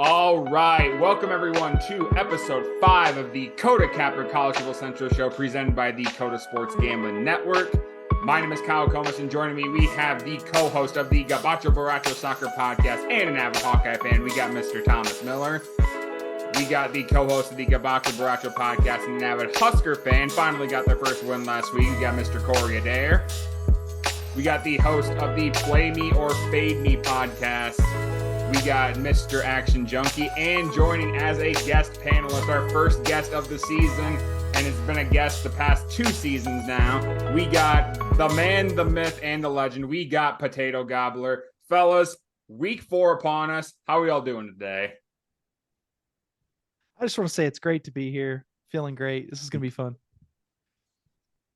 All right, welcome everyone to episode 5 of the Kota Capper College Football Central show presented by the Kota Sports Gambling Network. My name is Kyle Comas, and joining me, we have the co-host of the Gabacho Baracho Soccer Podcast and an avid Hawkeye fan. We got Mr. Thomas Miller. We got the co-host of the Gabacho Baracho Podcast and an avid Husker fan. Finally got their first win last week. We got Mr. Corey Adair. We got the host of the Play Me or Fade Me podcast. We got Mr. Action Junkie, and joining as a guest panelist, our first guest of the season, and it's been a guest the past 2 seasons now. We got the man, the myth, and the legend. We got Potato Gobbler. Fellas, week 4 upon us. How are we all doing today? I just want to say it's great to be here. Feeling great. This is going to be fun.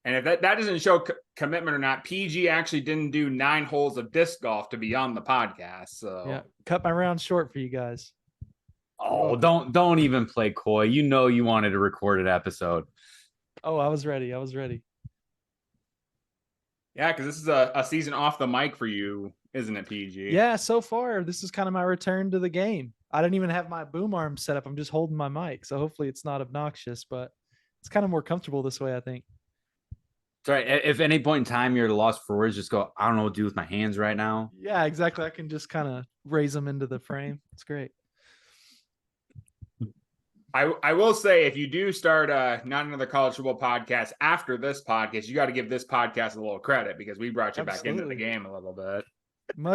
And if that doesn't show commitment or not, PG actually didn't do 9 holes of disc golf to be on the podcast. So yeah, cut my round short for you guys. Oh, don't even play coy. You know you wanted a recorded episode. Oh, I was ready. Yeah, because this is a season off the mic for you, isn't it, PG? Yeah, so far, this is kind of my return to the game. I didn't even have my boom arm set up. I'm just holding my mic. So hopefully it's not obnoxious, but it's kind of more comfortable this way, I think. Sorry, if at any point in time you're at a loss for words, just go, I don't know what to do with my hands right now. Yeah, exactly. I can just kind of raise them into the frame. It's great. I will say, if you do start not another college football podcast after this podcast, you got to give this podcast a little credit because we brought you Absolutely. back into the game a little bit.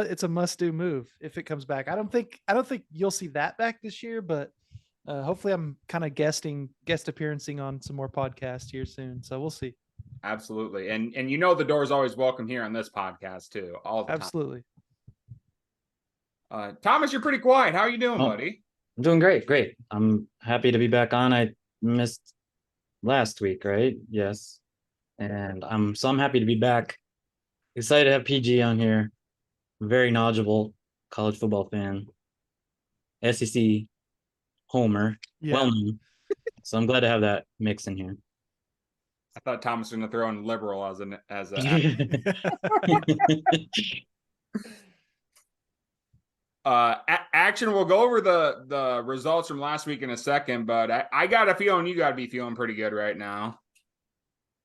It's a must-do move if it comes back. I don't think you'll see that back this year, but hopefully I'm kind of guest appearancing on some more podcasts here soon. So we'll see. Absolutely. And you know the door is always welcome here on this podcast too. All the Absolutely. time. Thomas, you're pretty quiet. How are you doing, buddy? I'm doing great. I'm happy to be back on. I missed last week, right? Yes. And I'm happy to be back. Excited to have PG on here. Very knowledgeable college football fan. SEC homer. Yeah. Well known. So I'm glad to have that mix in here. I thought Thomas was going to throw in liberal as a action. We'll go over the results from last week in a second, but I got a feeling you got to be feeling pretty good right now.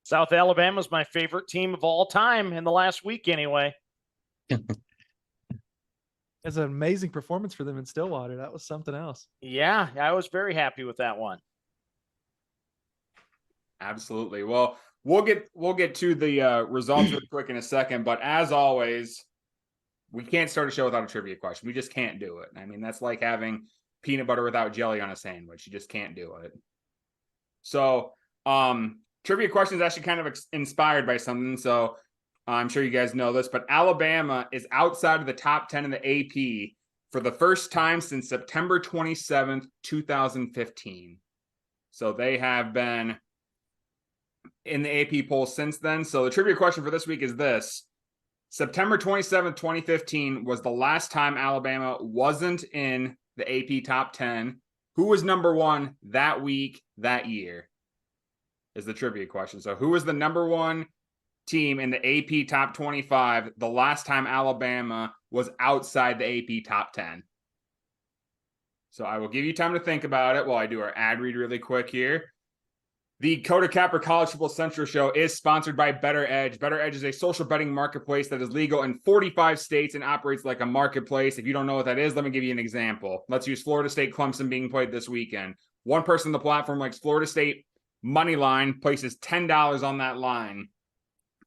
South Alabama's my favorite team of all time in the last week anyway. It's an amazing performance for them in Stillwater. That was something else. Yeah, I was very happy with that one. Absolutely. Well, we'll get to the results real quick in a second, but as always, we can't start a show without a trivia question. We just can't do it. I mean, that's like having peanut butter without jelly on a sandwich. You just can't do it. So, trivia question is actually kind of inspired by something. So, I'm sure you guys know this, but Alabama is outside of the top 10 in the AP for the first time since September 27th, 2015. So they have been in the AP poll since then. So the trivia question for this week is this. September 27th, 2015 was the last time Alabama wasn't in the AP top 10. Who was number 1 that week, that year? Is the trivia question. So who was the number 1 team in the AP top 25 the last time Alabama was outside the AP top 10? So I will give you time to think about it while I do our ad read really quick here. The Kota Capper College Football Central show is sponsored by Better Edge. Better Edge is a social betting marketplace that is legal in 45 states and operates like a marketplace. If you don't know what that is, let me give you an example. Let's use Florida State Clemson being played this weekend. One person on the platform likes Florida State money line, places $10 on that line.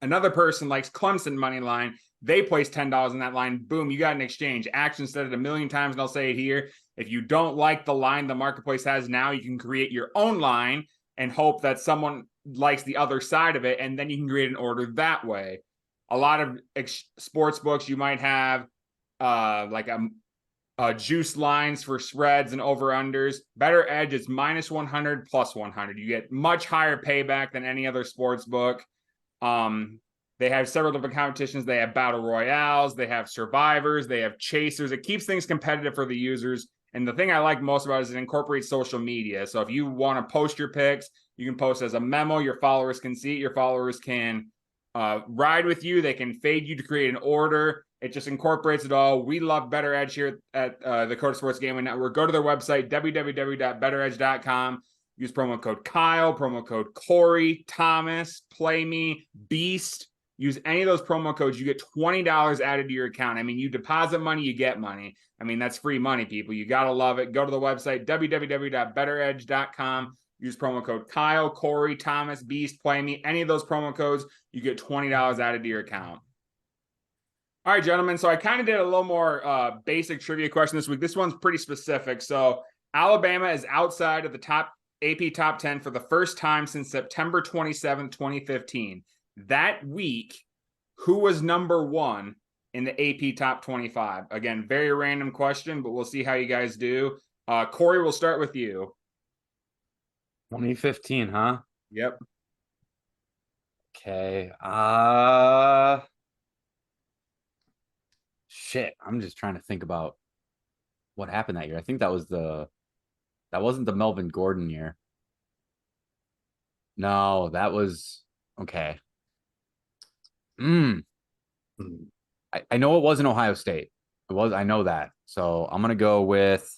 Another person likes Clemson money line. They place $10 on that line. Boom, you got an exchange. Action said it a million times, and I'll say it here. If you don't like the line the marketplace has now, you can create your own line and hope that someone likes the other side of it, and then you can create an order that way. A lot of sports books, you might have like a juice lines for spreads and over-unders. Better Edge is minus 100, plus 100. You get much higher payback than any other sports book. They have several different competitions. They have battle royales, they have survivors, they have chasers. It keeps things competitive for the users. And the thing I like most about it is it incorporates social media. So if you want to post your picks, you can post as a memo. Your followers can see it. Your followers can ride with you. They can fade you to create an order. It just incorporates it all. We love Better Edge here at the Kota Sports Gambling Network. Go to their website, www.betteredge.com. Use promo code Kyle, promo code Corey, Thomas, Play Me, Beast. Use any of those promo codes. You get $20 added to your account. I mean, you deposit money, you get money. I mean, that's free money, people. You got to love it. Go to the website, www.betteredge.com. Use promo code Kyle, Corey, Thomas, Beast, Play Me. Any of those promo codes, you get $20 added to your account. All right, gentlemen. So I kind of did a little more basic trivia question this week. This one's pretty specific. So Alabama is outside of the top AP top 10 for the first time since September 27th, 2015. That week, who was number one in the AP top 25? Again, very random question, but we'll see how you guys do. Corey, we'll start with you. 2015, huh? Yep. Okay. Shit. I'm just trying to think about what happened that year. I think that wasn't the Melvin Gordon year. No, that was okay. I know it wasn't Ohio State. I know that. So I'm gonna go with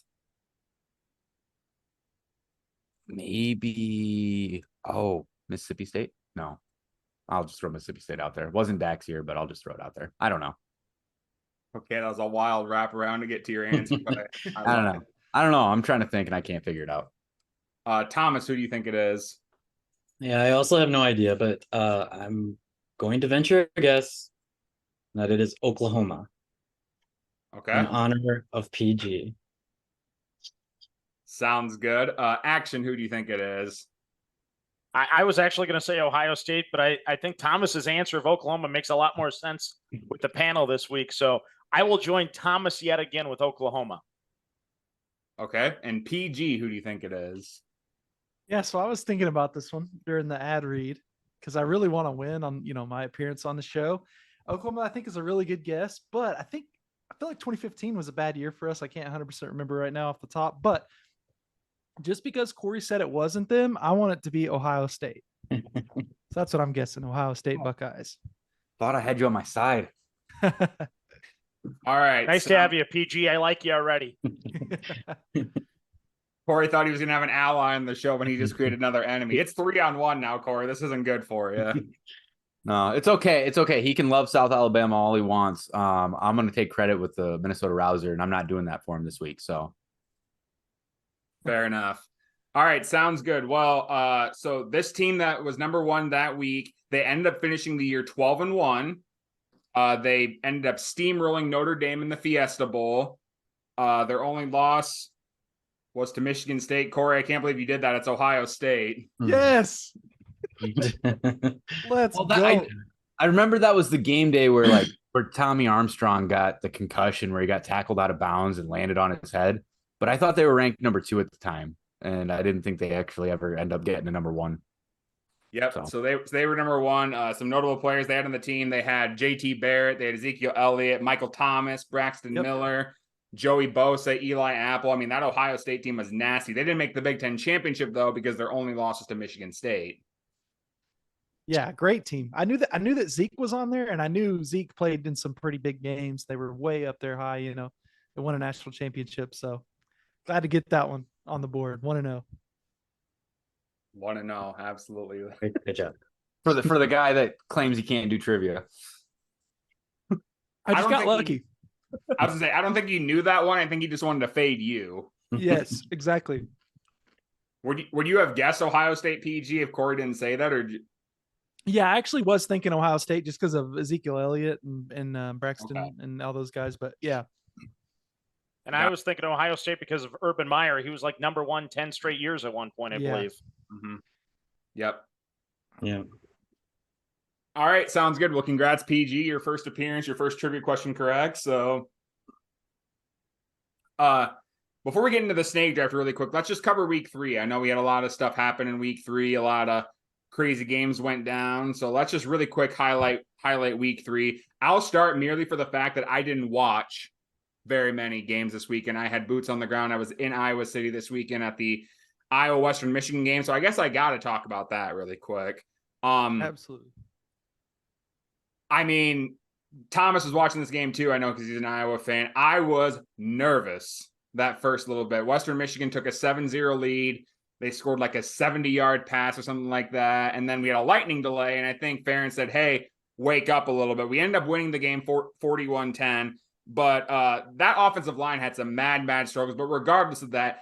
maybe Mississippi State. No, I'll just throw Mississippi State out there. It wasn't Dak's year, but I'll just throw it out there. I don't know. Okay, that was a wild wraparound to get to your answer, but I don't know. I don't know. I'm trying to think and I can't figure it out. Thomas, who do you think it is? Yeah, I also have no idea, but I'm going to venture a guess that it is Oklahoma Okay. in honor of PG. Sounds good. Action, who do you think it is? I was actually going to say Ohio State, but I think Thomas's answer of Oklahoma makes a lot more sense with the panel this week. So I will join Thomas yet again with Oklahoma. Okay. And PG, who do you think it is? Yeah, so I was thinking about this one during the ad read because I really want to win on, my appearance on the show. Oklahoma, I think, is a really good guess, but I feel like 2015 was a bad year for us. I can't 100% remember right now off the top, but just because Corey said it wasn't them, I want it to be Ohio State. So that's what I'm guessing, Ohio State Buckeyes. Thought I had you on my side. All right. Nice to have you, PG. I like you already. Corey thought he was going to have an ally on the show when he just created another enemy. It's 3-on-1 now, Corey. This isn't good for you. No, it's okay. It's okay. He can love South Alabama all he wants. I'm going to take credit with the Minnesota Rouser, and I'm not doing that for him this week. So fair enough. All right. Sounds good. Well, so this team that was number one that week, they ended up finishing the year 12-1. They ended up steamrolling Notre Dame in the Fiesta Bowl. Their only loss was to Michigan State. Corey, I can't believe you did that. It's Ohio State. Yes. Let's go. I remember that was the game day where Tommy Armstrong got the concussion where he got tackled out of bounds and landed on his head. But I thought they were ranked number 2 at the time, and I didn't think they actually ever end up getting to number 1. Yep. So they were number 1. Some notable players they had on the team. They had JT Barrett, they had Ezekiel Elliott, Michael Thomas, Braxton Miller, Joey Bosa, Eli Apple. I mean, that Ohio State team was nasty. They didn't make the Big Ten championship though, because their only loss was to Michigan State. Yeah, great team. I knew that Zeke was on there, and I knew Zeke played in some pretty big games. They were way up there high, They won a national championship. So glad to get that one on the board. 1-0. 1-0, absolutely. Good job. For the guy that claims he can't do trivia. I just got lucky. I was gonna say, I don't think he knew that one. I think he just wanted to fade you. Yes, exactly. Would you have guessed Ohio State PG if Corey didn't say that, or? Yeah, I actually was thinking Ohio State just because of Ezekiel Elliott and Braxton and all those guys. But yeah. And I was thinking Ohio State because of Urban Meyer. He was like number 1 10 straight years at one point, I believe. Mm-hmm. Yep. Yeah. All right, sounds good. Well, congrats, PG. Your first appearance, your first trivia question correct. So before we get into the snake draft really quick, let's just cover week 3. I know we had a lot of stuff happen in week 3. A lot of crazy games went down. So let's just really quick highlight week 3. I'll start merely for the fact that I didn't watch very many games this weekend. I had boots on the ground. I was in Iowa City this weekend at the Iowa Western Michigan game. So I guess I got to talk about that really quick. Absolutely. I mean, Thomas was watching this game too. I know because he's an Iowa fan. I was nervous that first little bit. Western Michigan took a 7-0 lead. They scored like a 70-yard pass or something like that. And then we had a lightning delay. And I think Ferentz said, hey, wake up a little bit. We ended up winning the game 41-10. But that offensive line had some mad struggles. But regardless of that,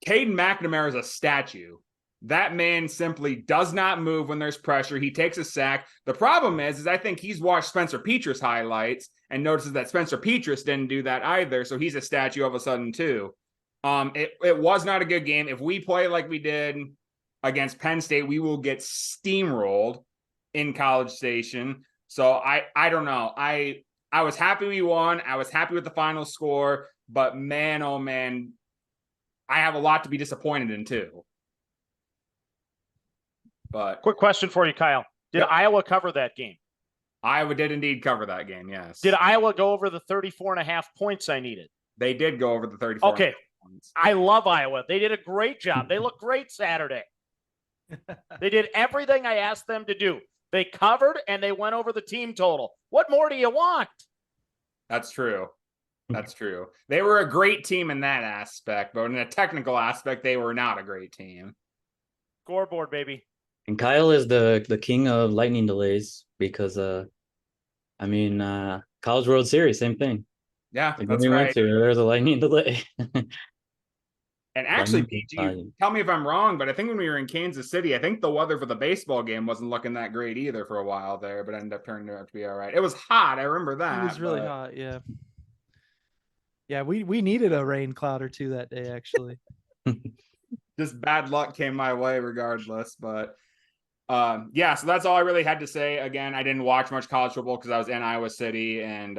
Caden McNamara is a statue. That man simply does not move when there's pressure. He takes a sack. The problem is I think he's watched Spencer Petras highlights and notices that Spencer Petras didn't do that either. So he's a statue all of a sudden too. It was not a good game. If we play like we did against Penn State, we will get steamrolled in College Station. So I don't know. I was happy we won. I was happy with the final score, but man, oh man, I have a lot to be disappointed in too. But quick question for you, Kyle. Did Iowa cover that game? Iowa did indeed cover that game, yes. Did Iowa go over the 34.5 points I needed? They did go over the 34. Okay. Points. I love Iowa. They did a great job. They looked great Saturday. They did everything I asked them to do. They covered and they went over the team total. What more do you want? That's true. That's true. They were a great team in that aspect, but in a technical aspect, they were not a great team. Scoreboard, baby. And Kyle is the king of lightning delays because College World Series, same thing. Yeah, like that's when we right. went to, there's a lightning delay. And actually, PG, tell me if I'm wrong, but I think when we were in Kansas City, I think the weather for the baseball game wasn't looking that great either for a while there, but ended up turning out to be all right. It was hot. I remember that. It was really hot. Yeah. Yeah. We needed a rain cloud or two that day, actually. Just bad luck came my way regardless, but yeah, so that's all I really had to say. Again, I didn't watch much college football because I was in Iowa City, and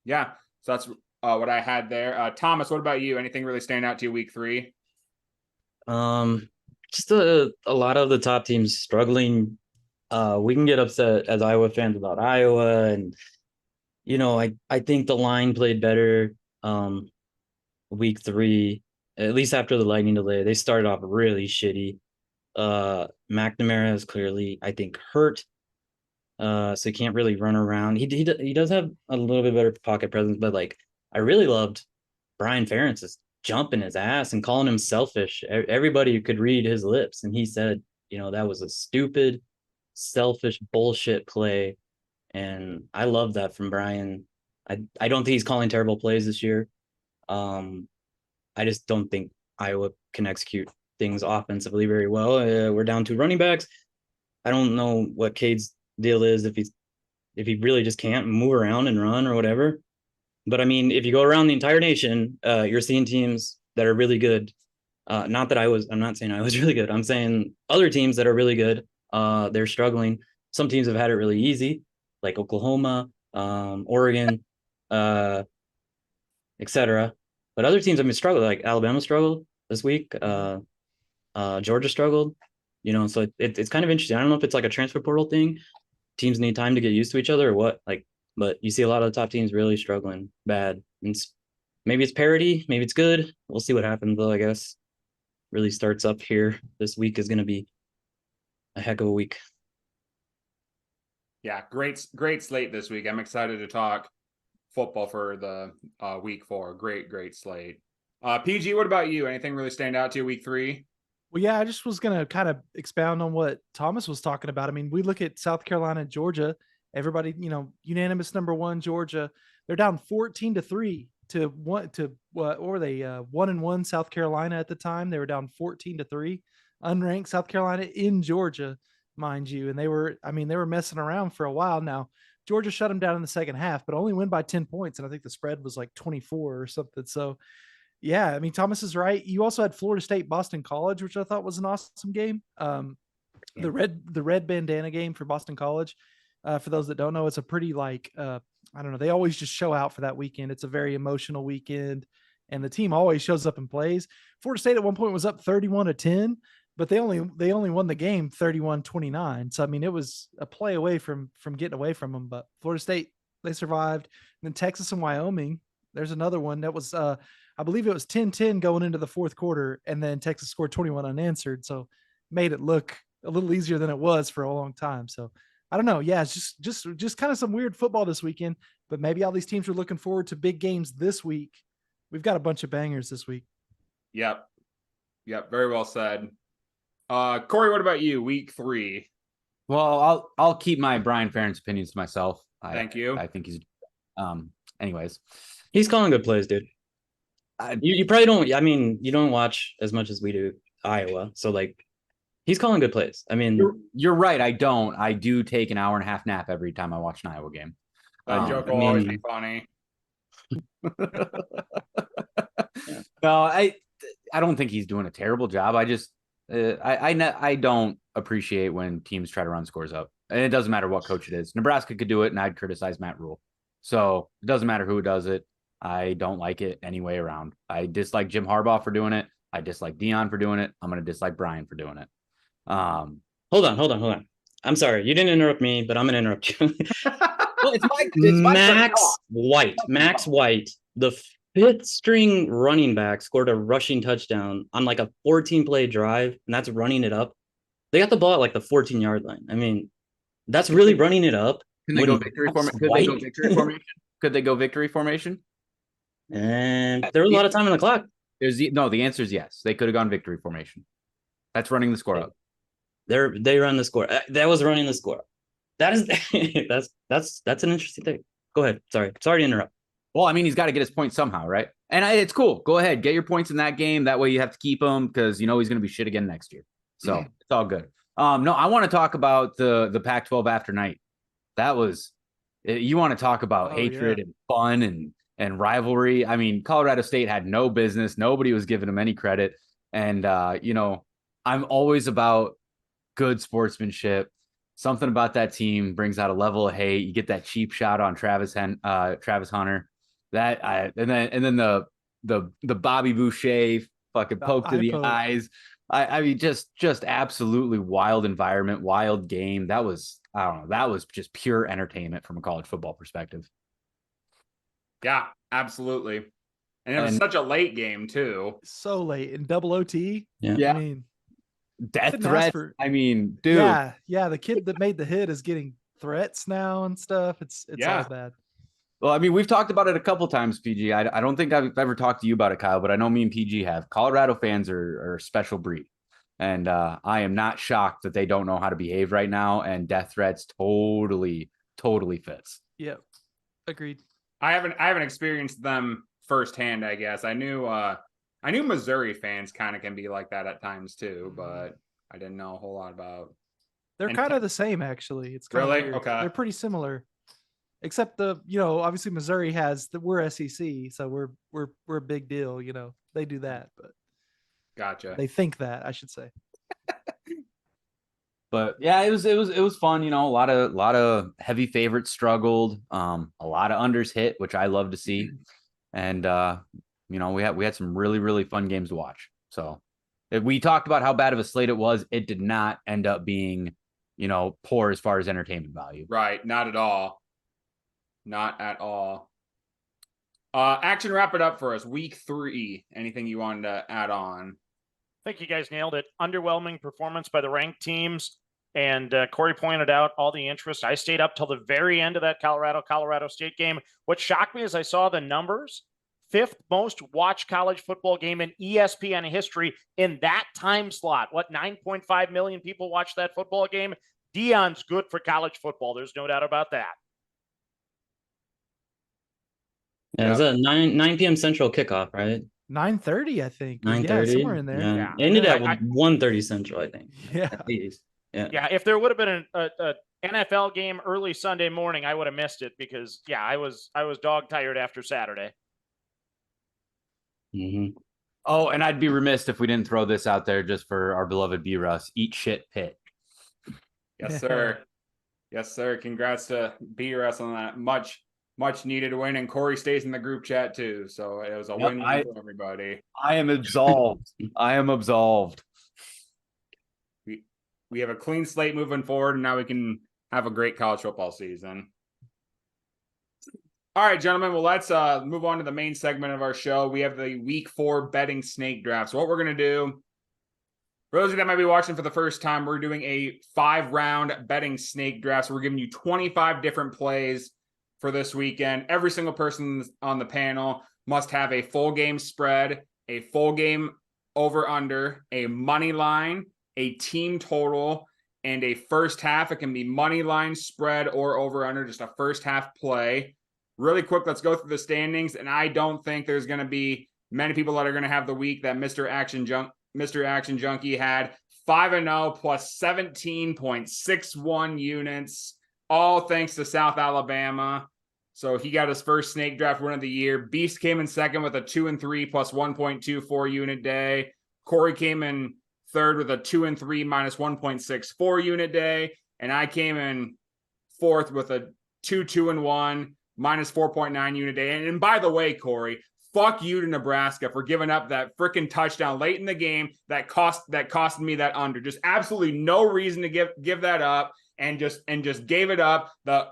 yeah, so that's what I had there. Thomas, what about you? Anything really stand out to you week 3? Just a lot of the top teams struggling. We can get upset as Iowa fans about Iowa, and I think the line played better week 3, at least after the lightning delay. They started off really shitty. McNamara is clearly, I think, hurt. So he can't really run around. He does have a little bit better pocket presence, but like I really loved Brian Ferentz jumping his ass and calling him selfish. Everybody could read his lips, and he said, that was a stupid, selfish bullshit play. And I love that from Brian. I don't think he's calling terrible plays this year. I just don't think Iowa can execute things offensively very well. We're down to running backs. I don't know what Cade's deal is, if he really just can't move around and run or whatever. But I mean, if you go around the entire nation, you're seeing teams that are really good. I'm not saying I was really good. I'm saying other teams that are really good, they're struggling. Some teams have had it really easy, like Oklahoma, Oregon, etc. But other teams have been struggling, like Alabama struggled this week. Georgia struggled, so it's kind of interesting. I don't know if it's like a transfer portal thing. Teams need time to get used to each other or what, but you see a lot of the top teams really struggling bad. And maybe it's parity, maybe it's good. We'll see what happens though, I guess. Really starts up here. This week is going to be a heck of a week. Yeah, great slate this week. I'm excited to talk football for the week 4. Great slate. PG, what about you? Anything really stand out to you week 3? Well, yeah, I just was going to kind of expound on what Thomas was talking about. I mean, we look at South Carolina and Georgia. Everybody, unanimous number 1, Georgia. They're down 14-3 to what were they? 1-1 South Carolina at the time. They were down 14-3, unranked South Carolina in Georgia, mind you. And they were messing around for a while now. Georgia shut them down in the second half, but only win by 10 points. And I think the spread was like 24 or something. So, yeah, I mean, Thomas is right. You also had Florida State, Boston College, which I thought was an awesome game. The red bandana game for Boston College. For those that don't know, it's a pretty I don't know. They always just show out for that weekend. It's a very emotional weekend, and the team always shows up and plays. Florida State at one point was up 31-10, but they only won the game 31-29. So I mean, it was a play away from getting away from them. But Florida State, they survived. And then Texas and Wyoming, there's another one that was I believe it was 10-10 going into the fourth quarter, and then Texas scored 21 unanswered. So made it look a little easier than it was for a long time. So I don't know. Yeah, it's just kind of some weird football this weekend. But maybe all these teams are looking forward to big games this week. We've got a bunch of bangers this week. Yep. Very well said. Corey, what about you? Week 3. Well, I'll keep my Brian Ferentz opinions to myself. Thank you. I think he's anyways. He's calling good plays, dude. You probably don't. I mean, you don't watch as much as we do Iowa, so like, he's calling good plays. I mean, you're right. I don't. I do take an hour and a half nap every time I watch an Iowa game. That joke will always be funny. No, I don't think he's doing a terrible job. I just I don't appreciate when teams try to run scores up, and it doesn't matter what coach it is. Nebraska could do it, and I'd criticize Matt Rule. So it doesn't matter who does it. I don't like it any way around. I dislike Jim Harbaugh for doing it. I dislike Dion for doing it. I'm going to dislike Brian for doing it. Hold on. I'm sorry. You didn't interrupt me, but I'm going to interrupt you. Well, it's my Max White, the 5th string running back, scored a rushing touchdown on like a 14-play drive, and that's running it up. They got the ball at like the 14-yard line. I mean, that's really running it up. Can they go victory formation? Could they go victory formation? And there was a lot of time on the clock. The answer is yes. They could have gone victory formation. That's running the score up. They run the score. That was running the score. That is that's an interesting thing. Go ahead. Sorry to interrupt. Well, I mean, he's got to get his points somehow, right? And it's cool. Go ahead, get your points in that game. That way, you have to keep them because he's going to be shit again next year. So it's all good. No, I want to talk about the Pac-12 after night. That was you want to talk about hatred and fun and rivalry. I mean, Colorado State had no business. Nobody was giving them any credit. And I'm always about good sportsmanship. Something about that team brings out a level of hate. You get that cheap shot on Travis Hunter. And then the Bobby Boucher fucking poke to the eyes. I mean, just absolutely wild environment, wild game. That was, I don't know, that was just pure entertainment from a college football perspective. Yeah, absolutely. And it was such a late game too. So late in double OT. Yeah. I mean, death threats. I mean, dude. Yeah. The kid that made the hit is getting threats now and stuff. It's all bad. Well, I mean, we've talked about it a couple times, PG. I don't think I've ever talked to you about it, Kyle, but I know me and PG have. Colorado fans are a special breed. And I am not shocked that they don't know how to behave right now. And death threats totally fits. Yep. Agreed. I haven't experienced them firsthand, I guess. I knew Missouri fans kind of can be like that at times too, but I didn't know a whole lot about. They're kind of the same, actually. It's kind really of weird. okay. They're pretty similar, except obviously Missouri has we're SEC, so we're a big deal. They do that, but gotcha. They think that, I should say. But yeah, it was fun. A lot of heavy favorites struggled. A lot of unders hit, which I love to see. And we had some really, really fun games to watch. So if we talked about how bad of a slate it was, it did not end up being, poor as far as entertainment value. Right. Not at all. Not at all. Action, wrap it up for us. Week 3. Anything you wanted to add on? I think you guys nailed it. Underwhelming performance by the ranked teams. And Corey pointed out all the interest. I stayed up till the very end of that Colorado State game. What shocked me is I saw the numbers. 5th most watched college football game in ESPN history in that time slot. 9.5 million people watched that football game? Dion's good for college football. There's no doubt about that. Yeah, it was a 9 p.m. Central kickoff, right? 9:30, I think. 9:30, yeah, somewhere in there. Yeah. It ended at 1:30 Central, I think. Yeah. At least. Yeah. If there would have been an NFL game early Sunday morning, I would have missed it because I was dog tired after Saturday. Mm-hmm. Oh, and I'd be remiss if we didn't throw this out there just for our beloved B-Russ. Eat shit, Pitt. Yes, sir. Yes, sir. Congrats to B-Russ on that much needed win, and Corey stays in the group chat too. So it was a win-win for everybody. I am absolved. I am absolved. We have a clean slate moving forward, and now we can have a great college football season. All right, gentlemen. Well, let's move on to the main segment of our show. We have the Week 4 betting snake draft. So what we're going to do For those of you that might be watching for the first time, we're doing a 5-round betting snake draft. So we're giving you 25 different plays for this weekend. Every single person on the panel must have a full game spread, a full game over under, a money line, a team total, and a first half. It can be money line, spread, or over under, just a first half play. Really quick, let's go through the standings. And I don't think there's going to be many people that are going to have the week that Mr. Action Junkie had. 5-0 plus 17.61 units, all thanks to South Alabama. So he got his first snake draft win of the year. Beast came in second with a 2-3 plus 1.24 unit day. Corey came in third with a 2-3 minus 1.64 unit day. And I came in fourth with a 2-2-1 minus 4.9 unit day. And by the way, Corey, fuck you to Nebraska for giving up that freaking touchdown late in the game that cost me that under. Just absolutely no reason to give that up, and just gave it up. The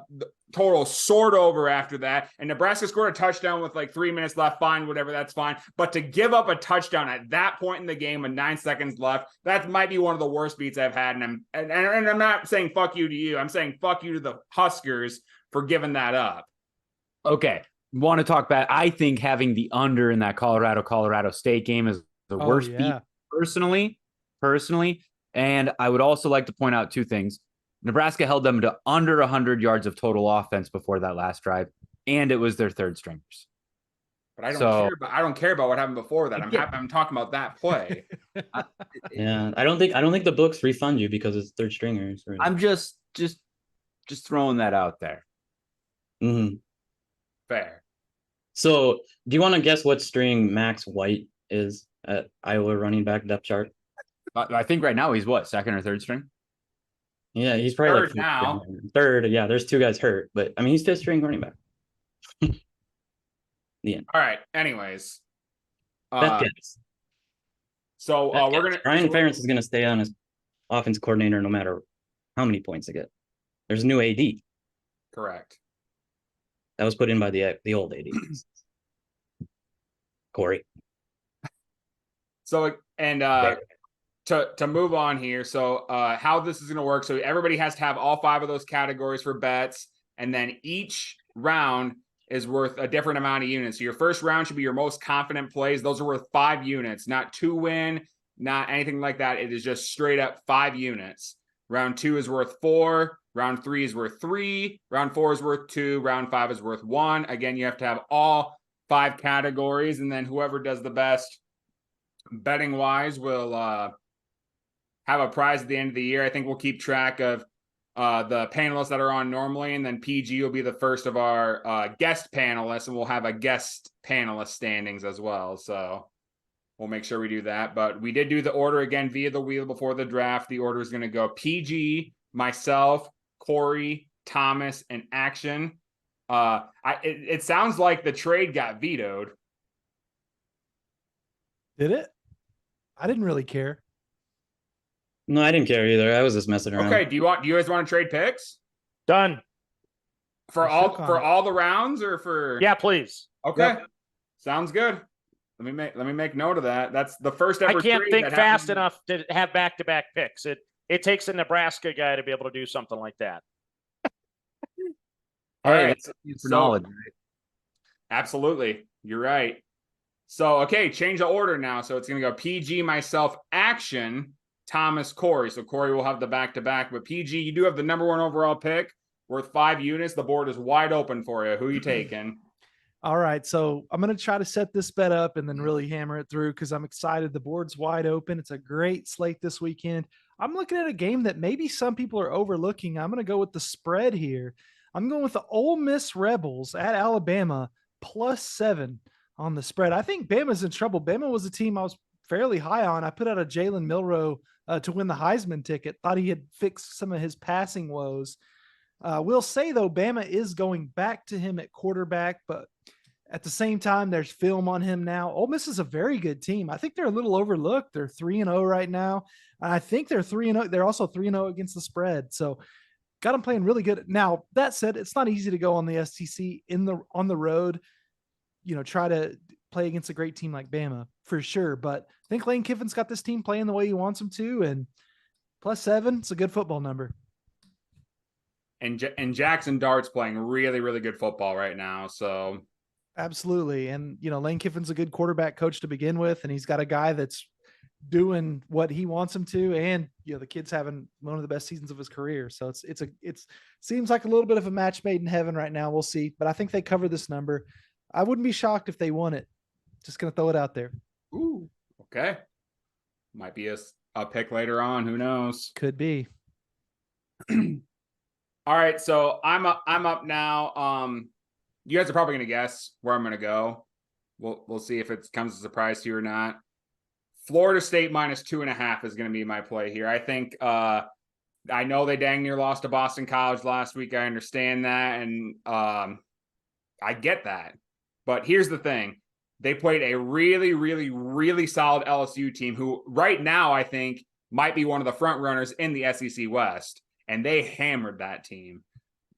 total soared over after that, and Nebraska scored a touchdown with like 3 minutes left. Fine, whatever, that's fine. But to give up a touchdown at that point in the game with 9 seconds left, that might be one of the worst beats I've had. And I'm not saying fuck you to you. I'm saying fuck you to the Huskers for giving that up. Okay. Want to talk about, I think having the under in that Colorado State game is the worst beat personally. And I would also like to point out two things. Nebraska held them to under 100 yards of total offense before that last drive, and it was their third stringers. But I don't care about what happened before that. I'm talking about that play. Yeah, I don't think the books refund you because it's third stringers. Right? I'm just throwing that out there. Mm-hmm. Fair. So, do you want to guess what string Max White is at Iowa running back depth chart? I think right now he's what, second or third string? Yeah, he's probably third now. Third, yeah. There's two guys hurt, but I mean he's fifth string running back. The end. All right. Anyways, Best guess. So we're gonna. Brian Ferentz is gonna stay on his offense coordinator no matter how many points they get. There's a new AD. Correct. That was put in by the old AD. Corey. So to move on here, so how this is going to work. So everybody has to have all 5 of those categories for bets, and then each round is worth a different amount of units. So your first round should be your most confident plays. Those are worth 5 units, not 2 win, not anything like that. It is just straight up 5 units. Round 2 is worth 4. Round 3 is worth 3. Round 4 is worth 2. Round 5 is worth 1. Again, you have to have all 5 categories, and then whoever does the best betting wise will have a prize at the end of the year. I think we'll keep track of the panelists that are on normally, and then PG will be the first of our guest panelists, and we'll have a guest panelist standings as well. So we'll make sure we do that. But we did do the order again via the wheel before the draft. The order is going to go PG, myself, Corey, Thomas, and Action. It sounds like the trade got vetoed. Did it? I didn't really care. No, I didn't care either. I was just messing around. Okay, do you guys want to trade picks? Done. For all the rounds, or for Yeah, please. Okay. Yep. Sounds good. Let me make note of that. That's the first ever I can't trade think that fast happened. enough to have back-to-back picks. It takes a Nebraska guy to be able to do something like that. All right. For knowledge, right? Absolutely. You're right. So, okay, change the order now. So it's going to go PG, myself, Action, Thomas, Corey. So Corey will have the back-to-back. But PG, you do have the number 1 overall pick, worth 5 units. The board is wide open for you. Who are you taking? All right. So I'm going to try to set this bet up and then really hammer it through because I'm excited. The board's wide open. It's a great slate this weekend. I'm looking at a game that maybe some people are overlooking. I'm going to go with the spread here. I'm going with the Ole Miss Rebels at Alabama +7 on the spread. I think Bama's in trouble. Bama was a team I was fairly high on. I put out a Jalen Milroe to win the Heisman ticket. Thought he had fixed some of his passing woes. We'll say, though, Bama is going back to him at quarterback, but at the same time, there's film on him now. Ole Miss is a very good team. I think they're a little overlooked. They're 3-0 right now. I think they're 3-0. They're also 3-0 against the spread. So got them playing really good. Now, that said, it's not easy to go on the STC on the road, try to play against a great team like Bama for sure. But I think Lane Kiffin's got this team playing the way he wants them to, and +7, it's a good football number. And Jackson Dart's playing really, really good football right now. So absolutely. And, Lane Kiffin's a good quarterback coach to begin with, and he's got a guy that's doing what he wants him to. And, the kid's having one of the best seasons of his career. So it's seems like a little bit of a match made in heaven right now. We'll see, but I think they cover this number. I wouldn't be shocked if they won it. Just going to throw it out there. Ooh, okay. Might be a pick later on. Who knows? Could be. All right, so I'm up now. You guys are probably gonna guess where I'm gonna go. We'll see if it comes as a surprise to you or not. Florida State -2.5 is gonna be my play here. I think I know they dang near lost to Boston College last week. I understand that, and I get that. But here's the thing. They played a really, really, really solid LSU team who right now I think might be one of the front runners in the SEC West. And they hammered that team.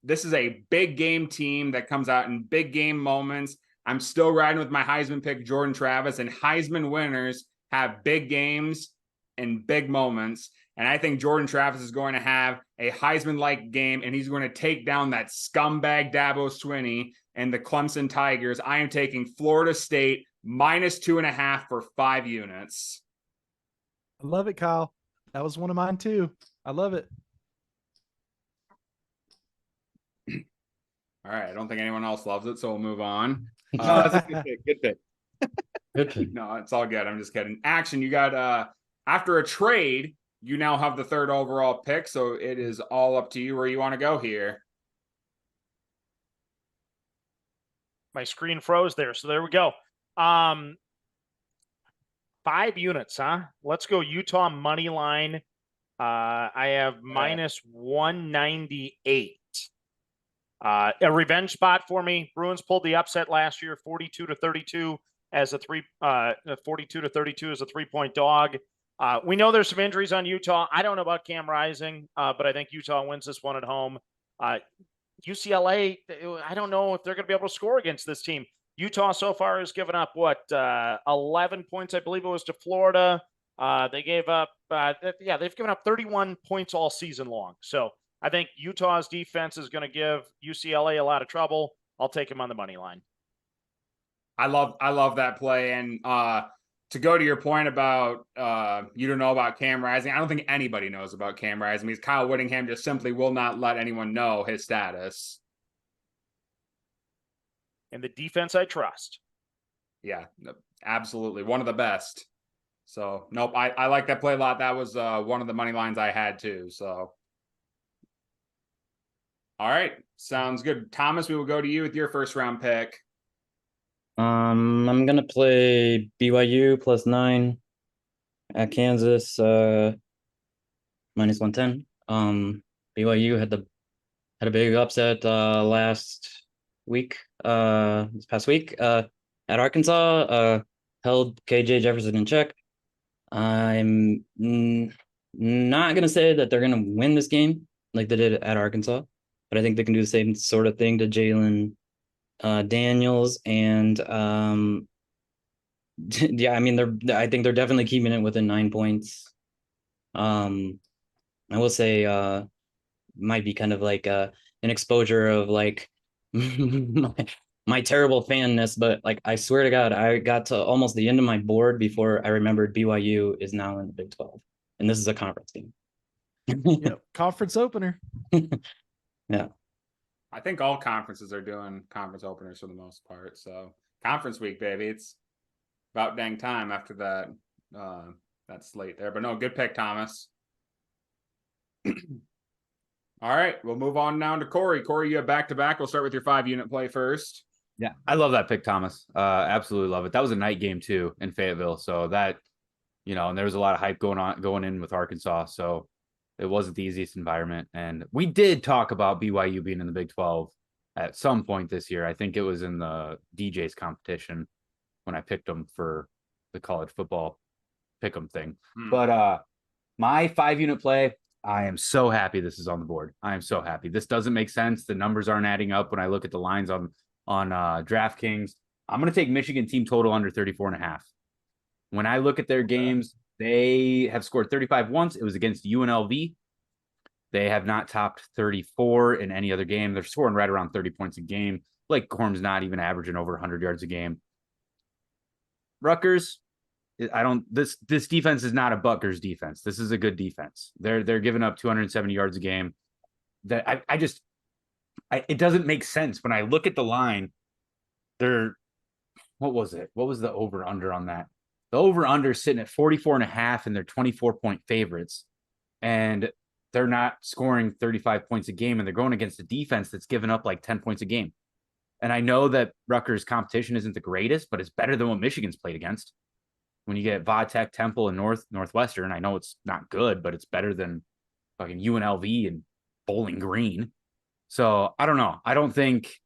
This is a big game team that comes out in big game moments. I'm still riding with my Heisman pick, Jordan Travis, and Heisman winners have big games and big moments. And I think Jordan Travis is going to have a Heisman-like game, and he's going to take down that scumbag Dabo Swinney and the Clemson Tigers. I am taking Florida State -2.5 for 5 units. I love it, Kyle. That was one of mine too. I love it. All right. I don't think anyone else loves it, so we'll move on. That's a good pick. Good pick. Good pick. No, it's all good. I'm just kidding. Action, you got after a trade, you now have the 3rd overall pick, so it is all up to you where you want to go here. My screen froze there, so there we go. 5 units, huh? Let's go Utah money line. I have -198. A revenge spot for me. Bruins pulled the upset last year, 42-32 as a 42-32 as a 3-point dog. We know there's some injuries on Utah. I don't know about Cam Rising, but I think Utah wins this one at home. UCLA, I don't know if they're going to be able to score against this team. Utah so far has given up 11 points, I believe it was, to Florida. They gave up, they've given up 31 points all season long. So I think Utah's defense is going to give UCLA a lot of trouble. I'll take him on the money line. I love that play. And to go to your point about you don't know about Cam Rising, I don't think anybody knows about Cam Rising because Kyle Whittingham just simply will not let anyone know his status. And the defense I trust. Yeah, absolutely. One of the best. So, nope, I like that play a lot. That was one of the money lines I had too. So, all right. Sounds good. Thomas, we will go to you with your 1st round pick. I'm gonna play BYU +9 at Kansas, -110. BYU had a big upset last week, this past week, at Arkansas, held KJ Jefferson in check. I'm not gonna say that they're gonna win this game like they did at Arkansas, but I think they can do the same sort of thing to Jalen Daniels, and yeah, I mean I think they're definitely keeping it within 9 points. I will say might be kind of like an exposure of like my terrible fanness, but like I swear to God, I got to almost the end of my board before I remembered BYU is now in the Big 12, and this is a conference game. Yep, conference opener. Yeah. I think all conferences are doing conference openers for the most part. So conference week, baby. It's about dang time after that that slate there. But no, good pick, Thomas. All right, we'll move on now to Corey. Corey, you have back-to-back. We'll start with your 5 unit play first. Yeah, I love that pick, Thomas. Absolutely love it. That was a night game too in Fayetteville. So that, and there was a lot of hype going in with Arkansas. So it wasn't the easiest environment. And we did talk about BYU being in the Big 12 at some point this year. I think it was in the DJ's competition when I picked them for the college football pick'em thing. But my 5 unit play, I am so happy this is on the board. I am so happy. This doesn't make sense. The numbers aren't adding up when I look at the lines on DraftKings. I'm going to take Michigan team total under 34.5. When I look at their games, they have scored 35 once. It was against UNLV. They have not topped 34 in any other game. They're scoring right around 30 points a game. Blake Corum's not even averaging over 100 yards a game. Rutgers, this defense is not a Butgers defense. This is a good defense. They're giving up 270 yards a game. That it doesn't make sense when I look at the line. What was it? What was the over under on that? The over under sitting at 44.5, and they're 24-point favorites, and they're not scoring 35 points a game, and they're going against a defense that's given up like 10 points a game. And I know that Rutgers' competition isn't the greatest, but it's better than what Michigan's played against. When you get Vatech, Temple, and Northwestern, I know it's not good, but it's better than fucking UNLV and Bowling Green. So I don't know. I don't think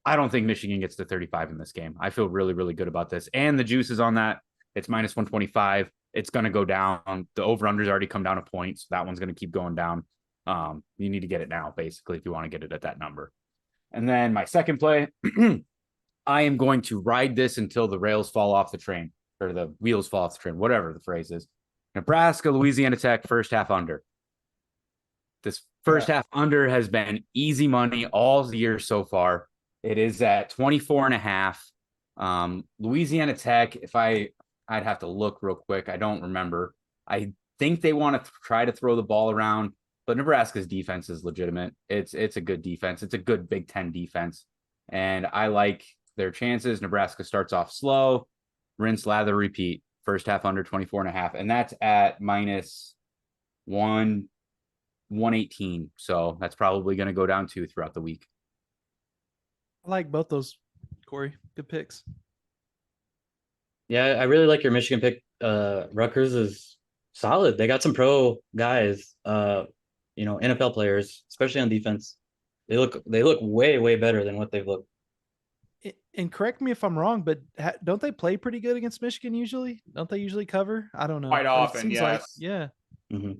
Michigan gets to 35 in this game. I feel really, really good about this. And the juice is on that. It's minus 125. It's going to go down. The over-under's already come down a point, so that one's going to keep going down. You need to get it now, basically, if you want to get it at that number. And then my second play, I am going to ride this until the rails fall off the train, or the wheels fall off the train, whatever the phrase is. Nebraska, Louisiana Tech, first half under. This first half under has been easy money all year so far. It is at 24.5. Louisiana Tech, I'd have to look real quick. I don't remember. I think they want to try to throw the ball around, but Nebraska's defense is legitimate. It's a good defense. It's a good Big Ten defense. And I like their chances. Nebraska starts off slow, rinse, lather, repeat. First half under 24.5. And that's at minus 118. So that's probably going to go down too throughout the week. I like both those, Corey. Good picks. Yeah, I really like your Michigan pick. Rutgers is solid. They got some pro guys, NFL players, especially on defense. They look way, way better than what they've looked. And correct me if I'm wrong, but don't they play pretty good against Michigan usually? Don't they usually cover? I don't know. Quite often, yes. Yeah. Mm-hmm.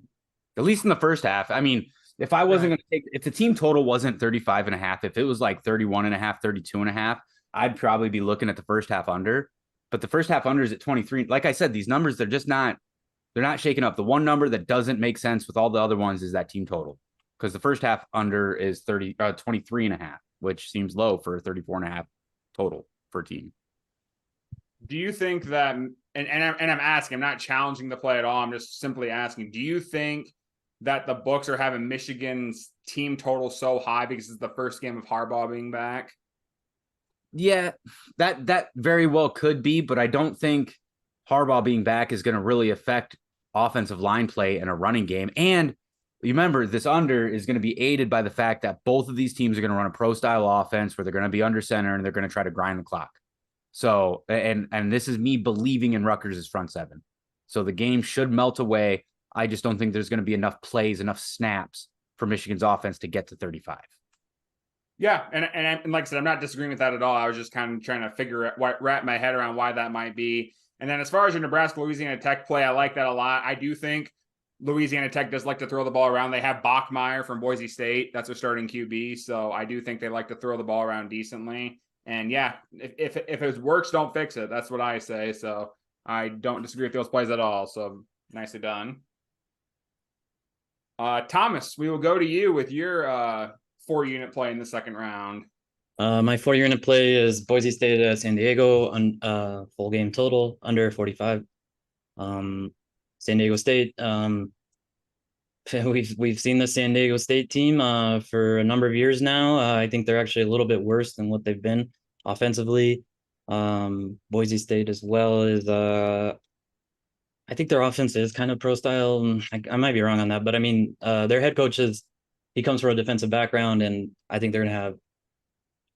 At least in the first half. I mean, if I wasn't going to take, if the team total wasn't 35.5, if it was like 31.5, 32.5, I'd probably be looking at the first half under. But the first half under is at 23. Like I said, these numbers, they're not shaking up. The one number that doesn't make sense with all the other ones is that team total. Because the first half under is 23.5, which seems low for a 34.5 total for a team. Do you think that, and I'm asking, I'm not challenging the play at all, I'm just simply asking, do you think that the books are having Michigan's team total so high because it's the first game of Harbaugh being back? Yeah, that very well could be, but I don't think Harbaugh being back is going to really affect offensive line play in a running game. And remember, this under is going to be aided by the fact that both of these teams are going to run a pro-style offense where they're going to be under center and they're going to try to grind the clock. So, and this is me believing in Rutgers' front seven. So the game should melt away. I just don't think there's going to be enough plays, enough snaps for Michigan's offense to get to 35. Yeah, and like I said, I'm not disagreeing with that at all. I was just kind of trying to wrap my head around why that might be. And then as far as your Nebraska-Louisiana Tech play, I like that a lot. I do think Louisiana Tech does like to throw the ball around. They have Bachmeier from Boise State. That's their starting QB. So I do think they like to throw the ball around decently. And yeah, if it works, don't fix it. That's what I say. So I don't disagree with those plays at all. So nicely done. Thomas, we will go to you with your 4-unit play in the second round. My 4-unit play is Boise State San Diego on full game total under 45. San Diego State. We've seen the San Diego State team for a number of years now. I think they're actually a little bit worse than what they've been offensively. Boise State as well is I think their offense is kind of pro style. I might be wrong on that, but I mean their head coach he comes from a defensive background, and I think they're gonna have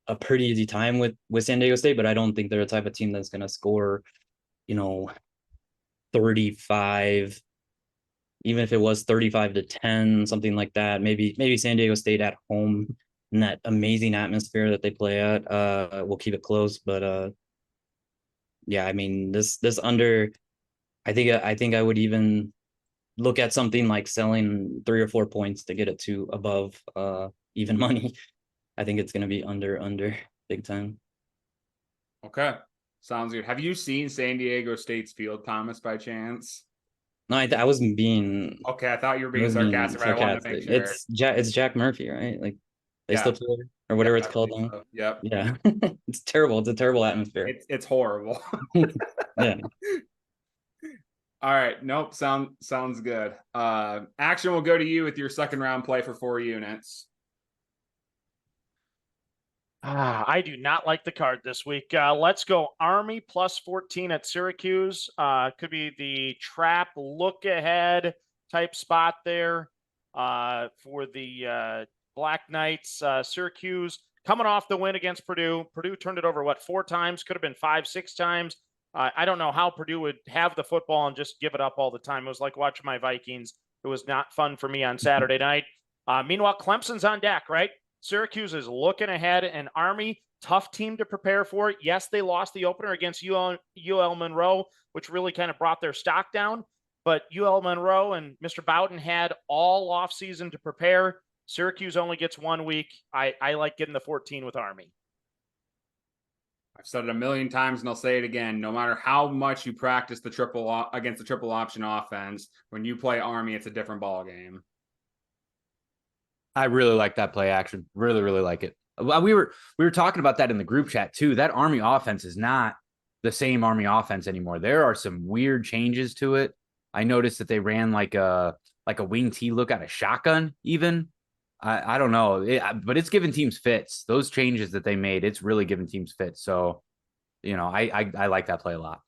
a pretty easy time with San Diego State, but I don't think they're the type of team that's gonna score, 35, even if it was 35-10, something like that. Maybe San Diego State at home in that amazing atmosphere that they play at will keep it close. But yeah, I mean this under, I think I would even look at something like selling 3 or 4 points to get it to above even money. I think it's going to be under big time. Okay. Sounds good. Have you seen San Diego State's field, Thomas, by chance? No, I wasn't being. Okay, I thought you were I being was being sarcastic, but I wanted to make sarcastic. sure. It's Jack Murphy, right? Like they Yeah. still play or whatever Yep, it's I called believe now. so. Yep. Yeah, it's terrible. It's a terrible atmosphere. It's horrible. Yeah. All right. Nope. Sounds good. Action will go to you with your second round play for 4 units. I do not like the card this week. Let's go Army plus 14 at Syracuse. Could be the trap look ahead type spot there for the Black Knights. Syracuse coming off the win against Purdue. Purdue turned it over, 4 times? Could have been 5, 6 times. I don't know how Purdue would have the football and just give it up all the time. It was like watching my Vikings. It was not fun for me on Saturday night. Meanwhile, Clemson's on deck, right? Syracuse is looking ahead, and Army, tough team to prepare for. Yes, they lost the opener against UL Monroe, which really kind of brought their stock down. But UL Monroe and Mr. Bowden had all offseason to prepare. Syracuse only gets 1 week. I like getting the 14 with Army. I've said it a million times and I'll say it again. No matter how much you practice the triple option offense, when you play Army, it's a different ball game. I really like that play action. Really, really like it. We were talking about that in the group chat too. That Army offense is not the same Army offense anymore. There are some weird changes to it. I noticed that they ran like a wing T look at a shotgun even. I don't know, but it's giving teams fits. Those changes that they made, it's really giving teams fits. So, I like that play a lot.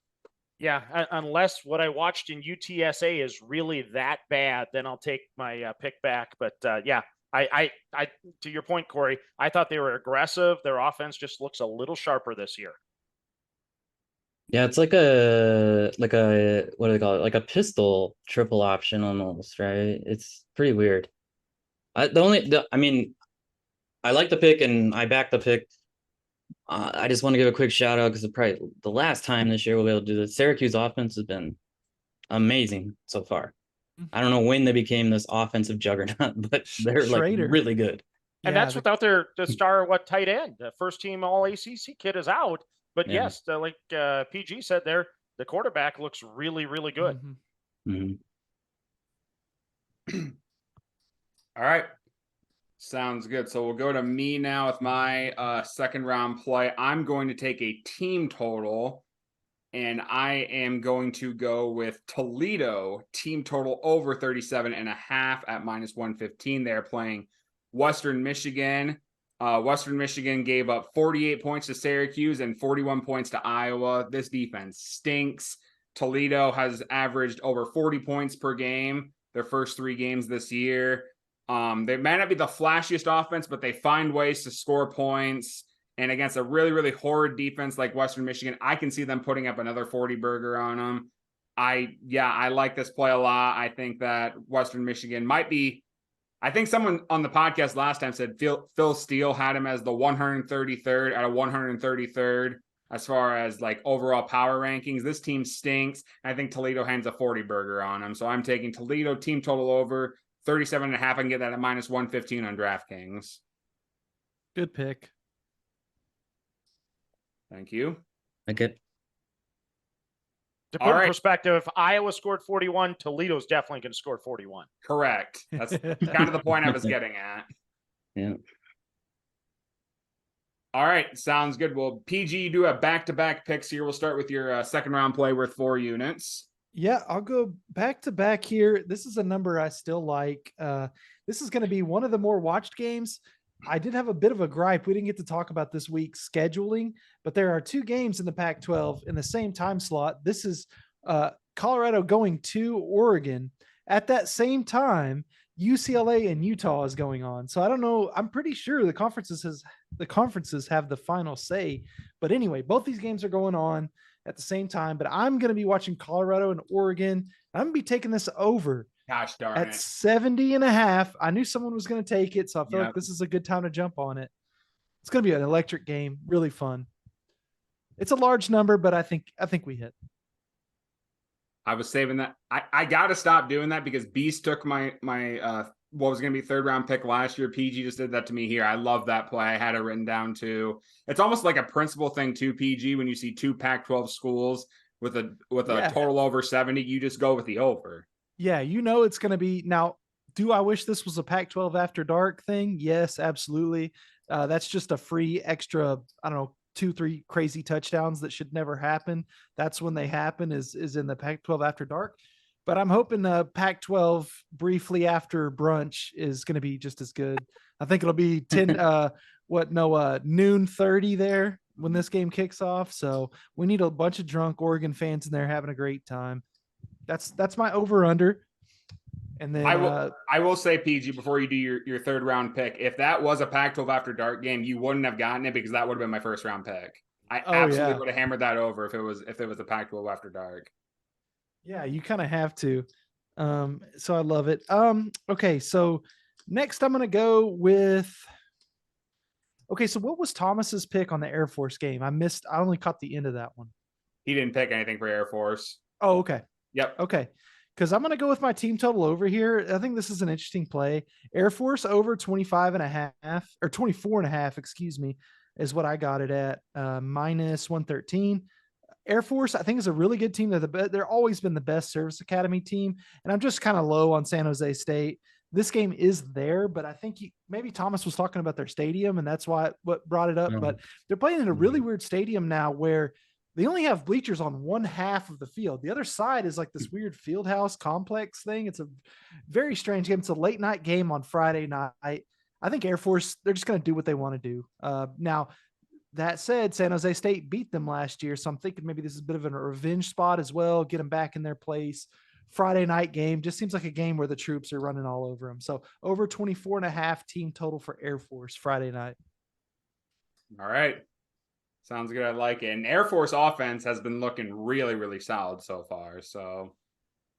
Yeah, unless what I watched in UTSA is really that bad, then I'll take my pick back. But yeah, I to your point, Corey, I thought they were aggressive. Their offense just looks a little sharper this year. Yeah, it's like a what do they call it? Like a pistol triple option almost, right? It's pretty weird. I mean, I like the pick and I back the pick. I just want to give a quick shout out because probably the last time this year we'll be able to do this. Syracuse offense has been amazing so far. I don't know when they became this offensive juggernaut, but they're Schrader. like really good. And Yeah, that's without the star tight end. The first team All ACC kid is out. But Yeah. yes, like PG said there, the quarterback looks really, really good. Mhm. Mhm. All right. Sounds good. So we'll go to me now with my second round play. I'm going to take a team total, and I am going to go with Toledo team total over 37.5 at -115. They're playing Western Michigan. Western Michigan gave up 48 points to Syracuse and 41 points to Iowa. This defense stinks. Toledo has averaged over 40 points per game their first 3 games this year. They might not be the flashiest offense, but they find ways to score points. And against a really, really horrid defense like Western Michigan, I can see them putting up another 40 burger on them. I like this play a lot. I think that Western Michigan might be. I think someone on the podcast last time said Phil Steele had him as the 133rd out of 133rd as far as like overall power rankings. This team stinks. I think Toledo hands a 40 burger on them. So I'm taking Toledo team total over 37.5. I can get that at -115 on DraftKings. Good pick. Thank you. Okay. To put All in right. perspective, if Iowa scored 41, Toledo's definitely going to score 41. Correct. That's kind of the point I was getting at. Yeah. All right. Sounds good. Well, PG, you do have back-to-back picks here. We'll start with your second round play worth 4 units. Yeah, I'll go back to back here. This is a number I still like. This is going to be one of the more watched games. I did have a bit of a gripe. We didn't get to talk about this week's scheduling, but there are 2 games in the Pac-12 in the same time slot. This is Colorado going to Oregon. At that same time, UCLA and Utah is going on. So I don't know. I'm pretty sure the conferences have the final say. But anyway, both these games are going on at the same time. But I'm going to be watching Colorado and Oregon. I'm going to be taking this over. Gosh darn At it. 70.5. I knew someone was going to take it, so I feel Yep. like this is a good time to jump on it. It's going to be an electric game, really fun. It's a large number, but I think we hit. I was saving that. I got to stop doing that because Beast took my what was going to be third round pick last year. PG just did that to me here. I love that play. I had it written down too. It's almost like a principle thing too, PG, when you see two Pac-12 schools with a total over 70, you just go with the over. Yeah, it's going to be. Now, do I wish this was a Pac-12 after dark thing? Yes, absolutely. That's just a free extra, I don't know, 2-3 crazy touchdowns that should never happen. That's when they happen is in the Pac-12 after dark. But I'm hoping Pac-12 briefly after brunch is going to be just as good. I think it'll be noon 30 there when this game kicks off. So we need a bunch of drunk Oregon fans in there having a great time. That's my over under. And then I will say, PG, before you do your third round pick, if that was a Pac-12 after dark game, you wouldn't have gotten it because that would have been my first round pick. I absolutely would have hammered that over if it was a Pac-12 after dark. Yeah, you kind of have to. So I love it. Okay, so next I'm gonna go with. Okay, so what was Thomas's pick on the Air Force game? I only caught the end of that one. He didn't pick anything for Air Force. Oh, okay. Yep. Okay. Because I'm going to go with my team total over here. I think this is an interesting play. Air Force over 25.5 or 24.5, excuse me, is what I got it at, minus 113. Air Force, I think, is a really good team. They're always been the best service academy team. And I'm just kind of low on San Jose State. This game is there, but I think maybe Thomas was talking about their stadium, and that's what brought it up. No. But they're playing in a really weird stadium now where they only have bleachers on one half of the field. The other side is like this weird field house complex thing. It's a very strange game. It's a late night game on Friday night. I think Air Force, they're just going to do what they want to do. Now, that said, San Jose State beat them last year, so I'm thinking maybe this is a bit of a revenge spot as well, get them back in their place. Friday night game just seems like a game where the troops are running all over them. So over 24.5 team total for Air Force Friday night. All right. Sounds good. I like it. And Air Force offense has been looking really, really solid so far. So,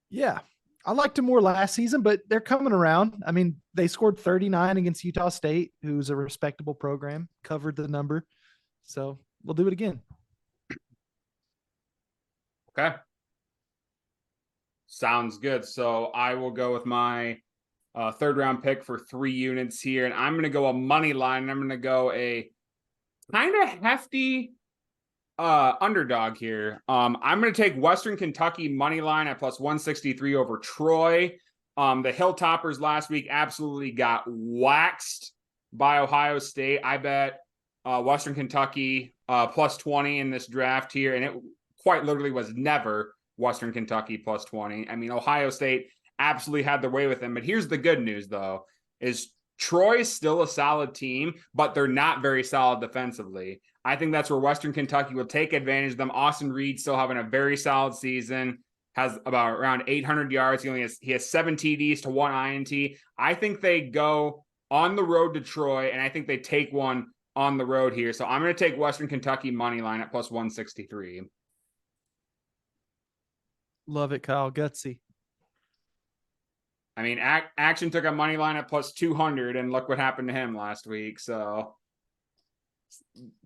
yeah, I liked them more last season, but they're coming around. I mean, they scored 39 against Utah State, who's a respectable program, covered the number. So we'll do it again. Okay. Sounds good. So I will go with my third round pick for 3 units here. And I'm going to go a money line. And I'm going to go a kind of hefty underdog here. I'm going to take Western Kentucky money line at plus 163 over Troy. The Hilltoppers last week absolutely got waxed by Ohio State. I bet Western Kentucky plus 20 in this draft here, and it quite literally was never Western Kentucky plus 20. I mean, Ohio State absolutely had their way with them. But here's the good news, though, is Troy's still a solid team, but they're not very solid defensively. I think that's where Western Kentucky will take advantage of them. Austin Reed still having a very solid season, has about around 800 yards. He has 7 TDs to 1 INT. I think they go on the road to Troy, and I think they take one on the road here. So I'm going to take Western Kentucky money line at plus 163. Love it, Kyle. Gutsy. I mean, Action took a money line at plus 200, and look what happened to him last week. So,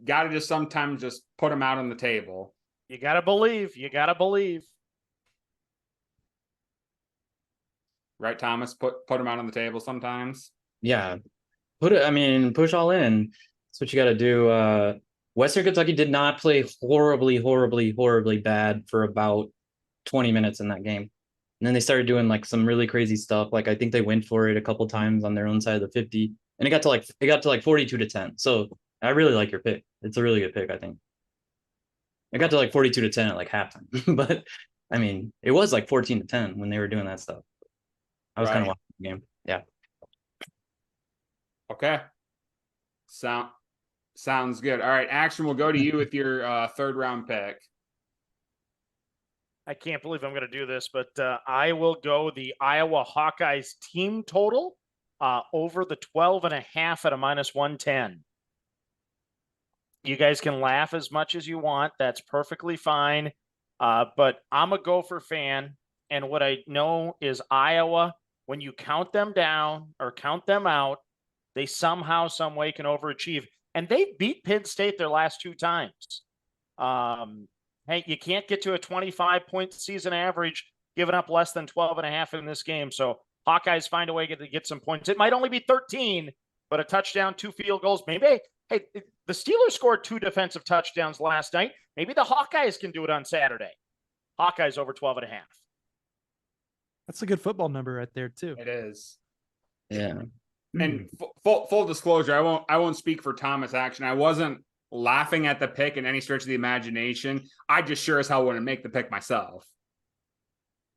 got to just sometimes just put him out on the table. You got to believe. You got to believe. Right, Thomas? Put him out on the table sometimes. Yeah. Push all in. That's what you got to do. Western Kentucky did not play horribly bad for about 20 minutes in that game. And then they started doing like some really crazy stuff. Like I think they went for it a couple times on their own side of the 50, and it got to like 42-10. So I really like your pick. It's a really good pick, I think. It got to like 42-10 at like halftime, but I mean, it was like 14-10 when they were doing that stuff. I was kind of watching the game. Yeah. Okay. Sounds good. All right, Action, we'll go to you with your third round pick. I can't believe I'm going to do this, but I will go the Iowa Hawkeyes team total over the 12.5 at a minus 110. You guys can laugh as much as you want. That's perfectly fine. But I'm a Gopher fan. And what I know is Iowa, when you count them down or count them out, they somehow, some way can overachieve. And they beat Penn State their last 2 times. Hey, you can't get to a 25-point season average giving up less than 12.5 in this game. So Hawkeyes find a way to get some points. It might only be 13, but a touchdown, 2 field goals. Maybe, hey, the Steelers scored 2 defensive touchdowns last night. Maybe the Hawkeyes can do it on Saturday. Hawkeyes over 12.5. That's a good football number right there too. It is. Yeah. And full disclosure, I won't speak for Thomas Action. I wasn't laughing at the pick in any stretch of the imagination. I just sure as hell wouldn't make the pick myself.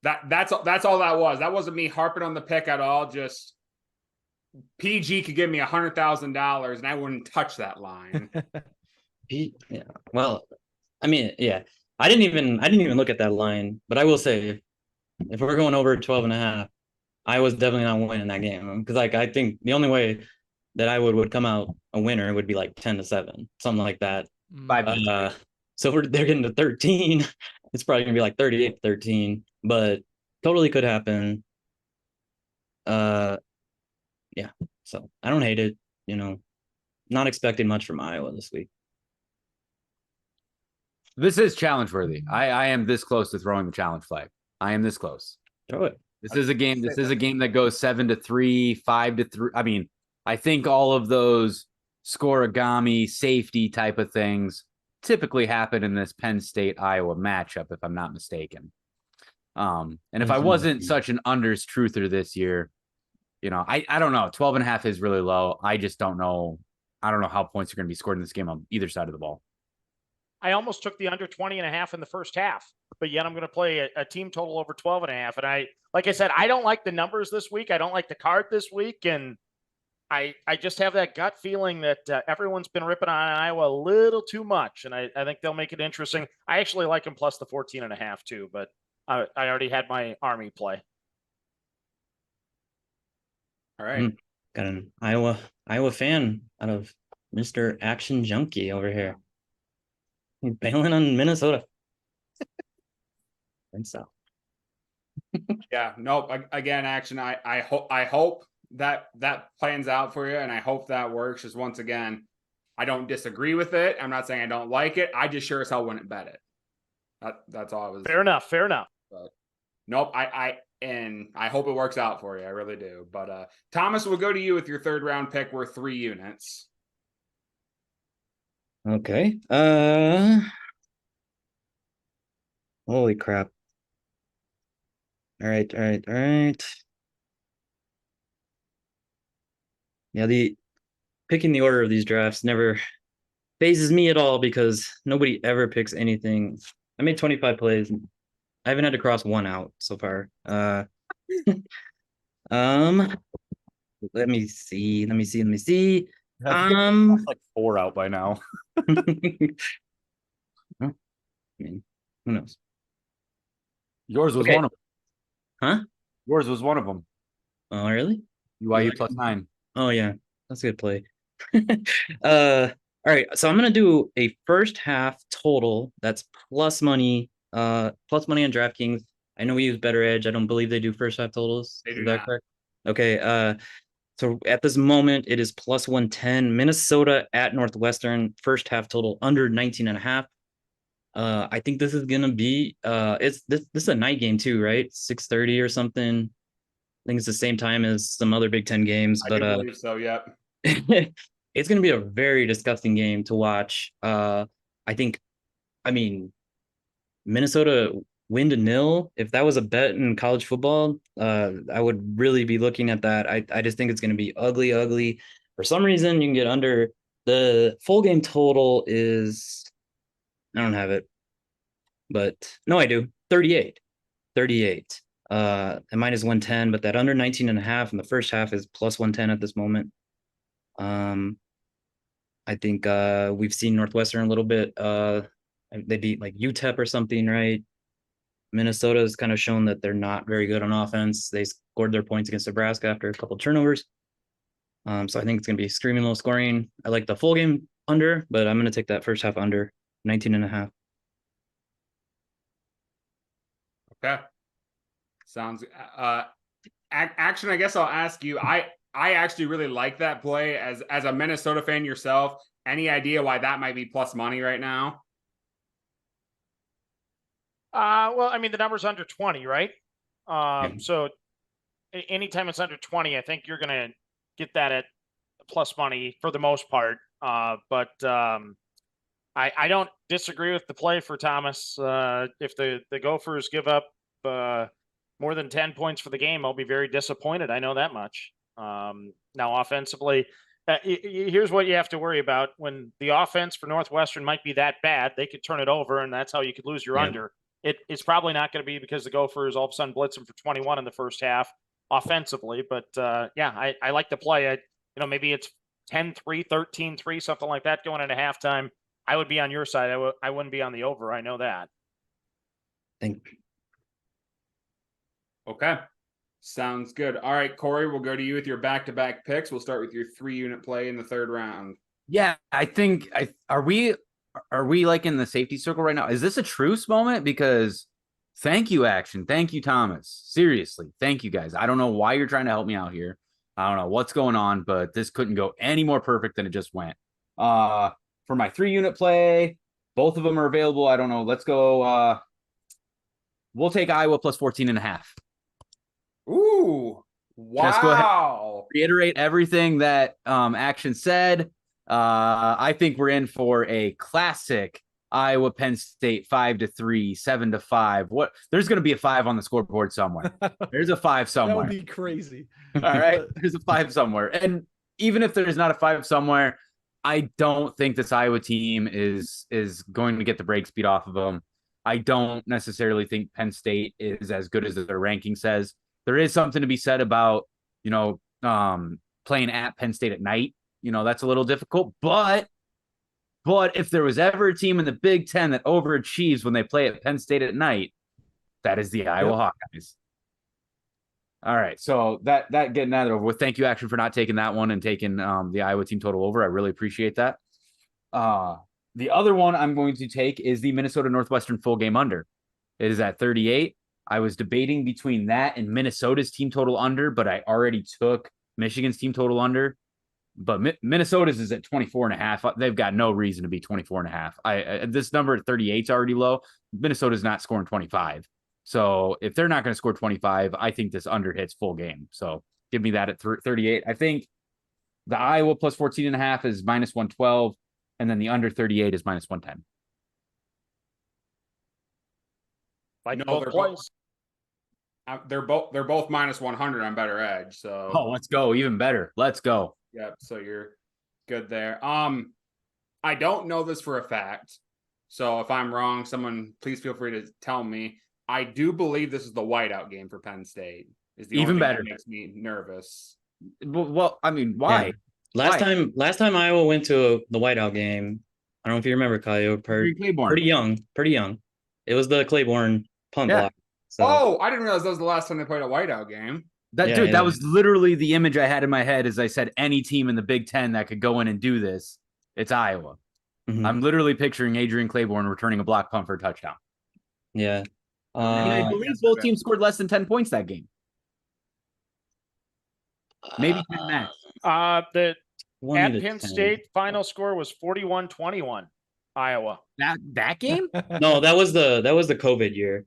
That's all that was. That wasn't me harping on the pick at all. Just PG could give me $100,000 and I wouldn't touch that line. Yeah. Well, I mean, yeah. I didn't even look at that line, but I will say if we're going over 12.5, I was definitely not winning that game. Because like I think the only way that I would come out a winner would be like 10-7, something like that. So if they're getting to 13, it's probably gonna be like 38-13, but totally could happen. Yeah. So I don't hate it, not expecting much from Iowa this week. This is challenge worthy. I am this close to throwing the challenge flag. I am this close. Throw it. This is a game that goes 7-3, 5-3. I mean, I think all of those scoregami safety type of things typically happen in this Penn State Iowa matchup, if I'm not mistaken. And if I wasn't such an unders truther this year, I don't know. 12.5 is really low. I just don't know. I don't know how points are going to be scored in this game on either side of the ball. I almost took the under 20.5 in the first half, but yet I'm going to play a team total over 12.5. And like I said, I don't like the numbers this week. I don't like the card this week. And I just have that gut feeling that everyone's been ripping on Iowa a little too much. And I think they'll make it interesting. I actually like them plus the 14.5 too, but I already had my Army play. All right. Got an Iowa fan out of Mr. Action Junkie over here. Bailing on Minnesota. And so. Yeah, nope. Again, Action. I hope that plans out for you, and I hope that works. Just once again, I don't disagree with it. I'm not saying I don't like it. I just sure as hell wouldn't bet it. That's all I was. Fair enough. But nope. I hope it works out for you. I really do. But Thomas, we'll go to you with your third round pick worth 3 units. Okay. Holy crap. All right. Yeah, the picking the order of these drafts never phases me at all because nobody ever picks anything. I made 25 plays. I haven't had to cross one out so far. Let me see. That's like 4 out by now. I mean, who knows? Yours was Okay. one of them. Huh? Yours was one of them. Oh, really? UIU +9. Oh, yeah. That's a good play. All right. So I'm going to do a first half total that's plus money on DraftKings. I know we use Better Edge. I don't believe they do first half totals. They do Is that not. correct? Okay. So at this moment, it is plus 110. Minnesota at Northwestern, first half total under 19.5. I think this is gonna be this is a night game too, right? 6:30 or something. I think it's the same time as some other Big Ten games, I but do believe so. Yep. it's gonna be a very disgusting game to watch. I mean, Minnesota win to nil. If that was a bet in college football, I would really be looking at that. I just think it's gonna be ugly. For some reason, you can get under. The full game total is, I don't have it, but no, I do. 38. And minus 110, but that under 19.5 in the first half is plus 110 at this moment. I think we've seen Northwestern a little bit. They beat like UTEP or something, right? Minnesota has kind of shown that they're not very good on offense. They scored their points against Nebraska after a couple turnovers. So I think it's going to be extremely low scoring. I like the full game under, but I'm going to take that first half under 19.5. Okay. Sounds Action. I guess I'll ask you. I actually really like that play as a Minnesota fan yourself. Any idea why that might be plus money right now? Well, I mean, the number's under 20, right? So anytime it's under 20, I think you're going to get that at plus money for the most part. But I don't disagree with the play for Thomas. If the Gophers give up more than 10 points for the game, I'll be very disappointed. I know that much. Now, offensively, here's what you have to worry about. When the offense for Northwestern might be that bad, they could turn it over, and that's how you could lose your under. It's probably not going to be because the Gophers all of a sudden blitz them for 21 in the first half offensively. But, I like the play. Maybe it's 10-3, 13-3, something like that going into halftime. I would be on your side. I wouldn't be on the over. I know that. Okay. Sounds good. All right, Corey, we'll go to you with your back-to-back picks. We'll start with your 3-unit play in the third round. Yeah, I think are we like in the safety circle right now? Is this a truce moment? Because thank you, Action. Thank you, Thomas. Seriously, thank you guys. I don't know why you're trying to help me out here. I don't know what's going on, but this couldn't go any more perfect than it just went. For my 3-unit play, both of them are available. I don't know. Let's go. We'll take Iowa plus 14.5. Ooh, wow. Just go ahead, reiterate everything that Action said. I think we're in for a classic Iowa Penn State 5-3, 7-5. What? There's going to be a 5 on the scoreboard somewhere. There's a 5 somewhere. That would be crazy. All right. There's a 5 somewhere. And even if there's not a 5 somewhere, I don't think this Iowa team is going to get the break speed off of them. I don't necessarily think Penn State is as good as their ranking says. There is something to be said about, playing at Penn State at night. That's a little difficult, but if there was ever a team in the Big Ten that overachieves when they play at Penn State at night, that is the Iowa Hawkeyes. All right. So that getting that over with. Thank you, Action, for not taking that one and taking the Iowa team total over. I really appreciate that. The other one I'm going to take is the Minnesota Northwestern full game under. It is at 38. I was debating between that and Minnesota's team total under, but I already took Michigan's team total under. But Minnesota's is at 24.5. They've got no reason to be 24.5. This number at 38 is already low. Minnesota's not scoring 25. So if they're not going to score 25, I think this under hits full game. So give me that at 38. I think the Iowa plus 14.5 is minus 112. And then the under 38 is minus 110. They're both minus 100 on Better Edge. So let's go. Even better. Let's go. Yep. So you're good there. I don't know this for a fact. So if I'm wrong, someone please feel free to tell me. I do believe this is the whiteout game for Penn State. Is the even only better. Thing that makes me nervous. Well, I mean, why? Yeah. Last time Iowa went to the whiteout game, I don't know if you remember, Kyle, you were pretty young. It was the Claiborne punt block. So. Oh, I didn't realize that was the last time they played a whiteout game. That was literally the image I had in my head as I said any team in the Big Ten that could go in and do this, it's Iowa. Mm-hmm. I'm literally picturing Adrian Claiborne returning a block punt for a touchdown. Yeah. I believe both teams scored less than 10 points that game. Maybe 10 max. At Penn State, final score was 41-21, Iowa. That game? No, that was the COVID year.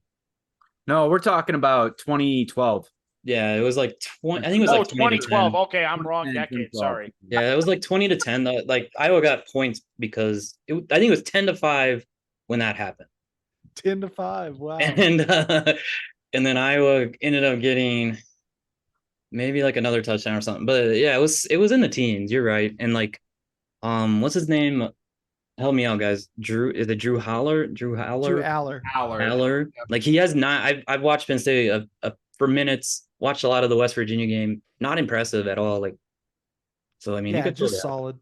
No, we're talking about 2012. Yeah, it was like 20. I think it was like 2012. Okay, I'm wrong decade. Sorry. Yeah, it was like 20-10. Like Iowa got points because I think it was 10-5 when that happened. 10-5. Wow. And then Iowa ended up getting maybe like another touchdown or something. But yeah, it was in the teens. You're right. And like, what's his name? Help me out, guys. Drew Haller? Drew Aller. Yep. Like he has not. I've watched Penn State for minutes. Watched a lot of the West Virginia game. Not impressive at all. Like, so I mean, he could just solid.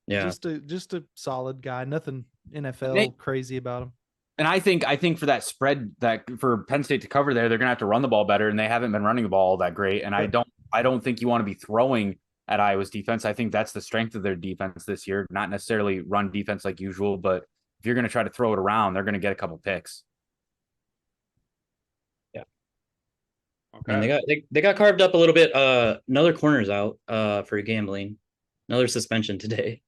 Yeah, just a solid guy. Nothing NFL crazy about him. And I think for that spread that for Penn State to cover there, they're gonna have to run the ball better, and they haven't been running the ball all that great. And I don't think you want to be throwing at Iowa's defense. I think that's the strength of their defense this year. Not necessarily run defense like usual, but if you're gonna try to throw it around, they're gonna get a couple picks. Okay. And they got carved up a little bit. Another corner's out for gambling. Another suspension today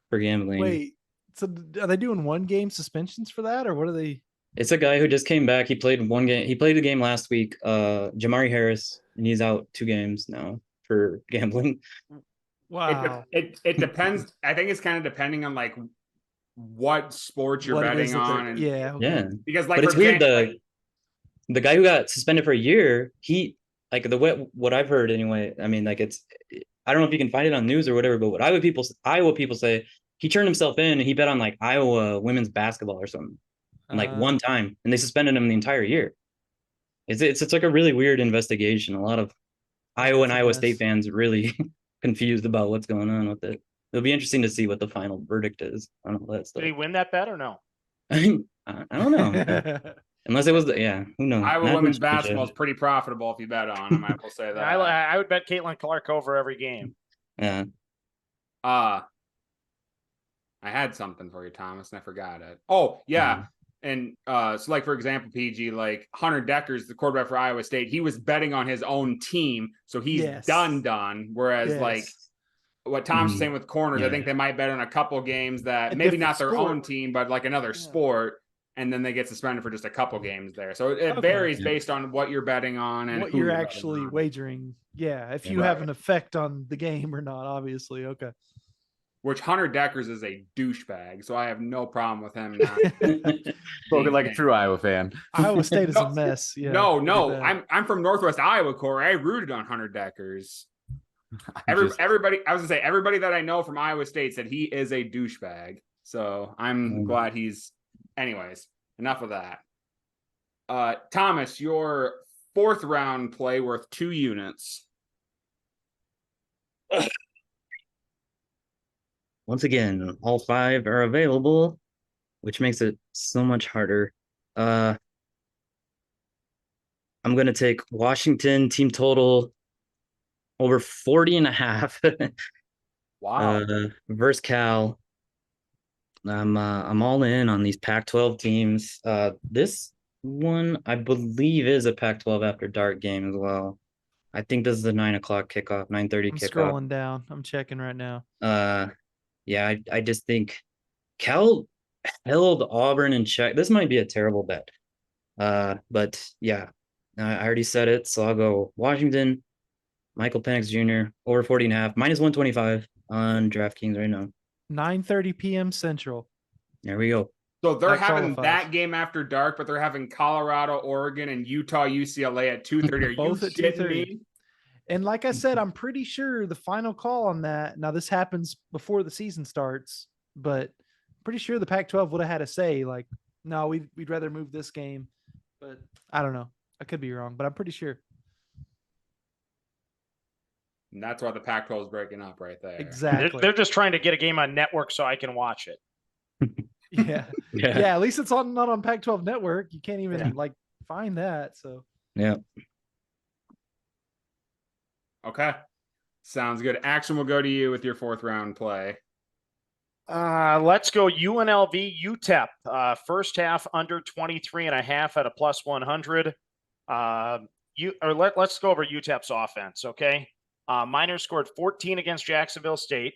for gambling. Wait, so are they doing 1 game suspensions for that, or what are they? It's a guy who just came back. He played one game. He played the game last week. Jamari Harris. and he's out 2 games now for gambling. Wow. It depends. I think it's kind of depending on like what sport you're What it betting is that on, they're- and yeah. Okay. Yeah, because like but for it's weird. example, The guy who got suspended for a year, he like what I've heard anyway. I mean, like I don't know if you can find it on news or whatever, but what Iowa people say, he turned himself in and he bet on like Iowa women's basketball or something, and like one time, and they suspended him the entire year. It's like a really weird investigation. A lot of Iowa and it's a Iowa mess. State fans are really confused about what's going on with it. It'll be interesting to see what the final verdict is on all that Did stuff. he win that bet or no? I don't know. Unless it was who knows? Iowa Not women's much of a basketball is judge. pretty profitable if you bet on them. I will say that. I would bet Caitlin Clark over every game. Yeah. I had something for you, Thomas, and I forgot it. Oh, yeah. And so like for example, PG, like Hunter Deckers, the quarterback for Iowa State, he was betting on his own team, so he's Yes. done. Whereas like Yes. what Tom's saying with corners, I Yeah. think they might bet on a couple games that A maybe different not their sport. own team, but like another Yeah. sport, and then they get suspended for just a couple games there. So it Okay. varies Yeah. based on what you're betting on and what who you're betting actually on. wagering. Yeah. If Yeah. you have Right. an effect on the game or not, obviously. Okay. Which Hunter Deckers is a douchebag, so I have no problem with him not. Spoken like a true Iowa fan. Iowa State is No, a mess. Yeah. No, pretty bad. I'm from Northwest Iowa, Corey. I rooted on Hunter Deckers. Everybody, I was gonna say everybody that I know from Iowa State said he is a douchebag. So I'm glad he's. Anyways, enough of that. Thomas, your 4th round play worth 2 units. Once again, all 5 are available, which makes it so much harder. I'm going to take Washington team total over 40.5 Wow. versus Cal. I'm all in on these Pac-12 teams. This one I believe is a Pac-12 after dark game as well. I think this is a 9 o'clock kickoff, 9:30 I'm kickoff. scrolling down. I'm checking right now. Yeah, I just think Cal held Auburn in check. This might be a terrible bet. But yeah, I already said it, so I'll go Washington, Michael Penix Jr. over 40.5, -125 on DraftKings right now. 9:30 p.m. Central. There we go. So they're That having qualifies. that game after dark, but they're having Colorado, Oregon, and Utah, UCLA at 2:30. Are you Both at kidding 2:30. me? And like I said, I'm pretty sure the final call on that. Now this happens before the season starts, but pretty sure the Pac-12 would have had a say. Like, no, we'd rather move this game. But I don't know. I could be wrong, but I'm pretty sure. And that's why the Pac-12 is breaking up right there. Exactly. They're just trying to get a game on network so I can watch it. Yeah. Yeah. Yeah. At least it's not on Pac-12 network. You can't even like find that. So Yeah. Okay. Sounds good. Action will go to you with your 4th round play. Let's go UNLV UTEP. First half under 23.5 at a +100. Let's go over UTEP's offense. Okay. Miners scored 14 against Jacksonville State.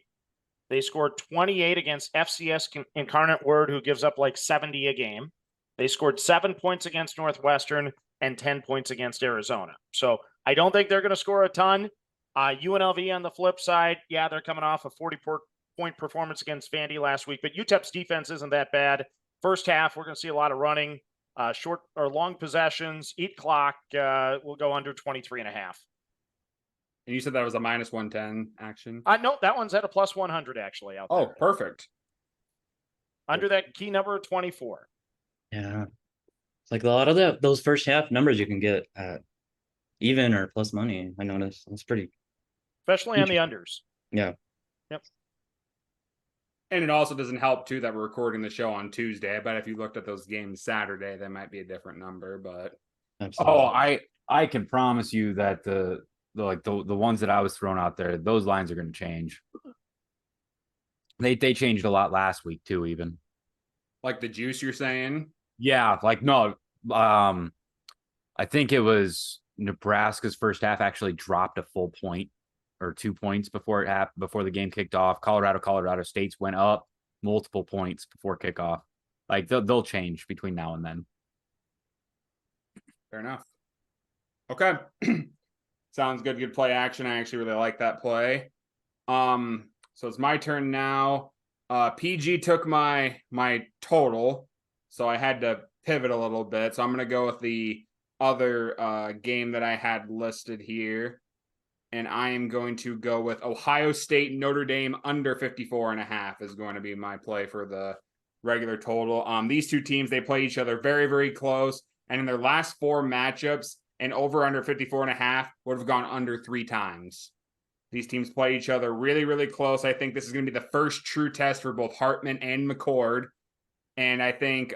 They scored 28 against FCS Incarnate Word, who gives up like 70 a game. They scored 7 points against Northwestern and 10 points against Arizona. So I don't think they're going to score a ton. UNLV on the flip side, yeah, they're coming off a 40-point performance against Vandy last week, but UTEP's defense isn't that bad. First half, we're going to see a lot of running, short or long possessions, eat clock. We'll go under 23.5. And you said that was a -110 action? No, that one's at a +100 actually out there. Oh, perfect. Under that key number 24. Yeah. It's like a lot of those first half numbers you can get at even or plus money. I noticed it's pretty. Especially on the unders. Yeah. Yep. And it also doesn't help too that we're recording the show on Tuesday. I bet if you looked at those games Saturday, that might be a different number. But Absolutely. Oh, I can promise you that the ones that I was throwing out there, those lines are going to change. They changed a lot last week too, even. like the juice you're saying? Yeah, like no, I think it was Nebraska's first half actually dropped a full point or 2 points before it happened, before the game kicked off. Colorado State's went up multiple points before kickoff. Like they'll change between now and then. Fair enough. Okay. Sounds good. Good play action. I actually really like that play. So it's my turn now. PG took my total, so I had to pivot a little bit. So I'm gonna go with the other game that I had listed here. And I am going to go with Ohio State Notre Dame under 54.5 is going to be my play for the regular total. These two teams, they play each other very, very close. And in their last 4 matchups, an over under 54.5 would have gone under 3 times. These teams play each other really, really close. I think this is going to be the first true test for both Hartman and McCord. And I think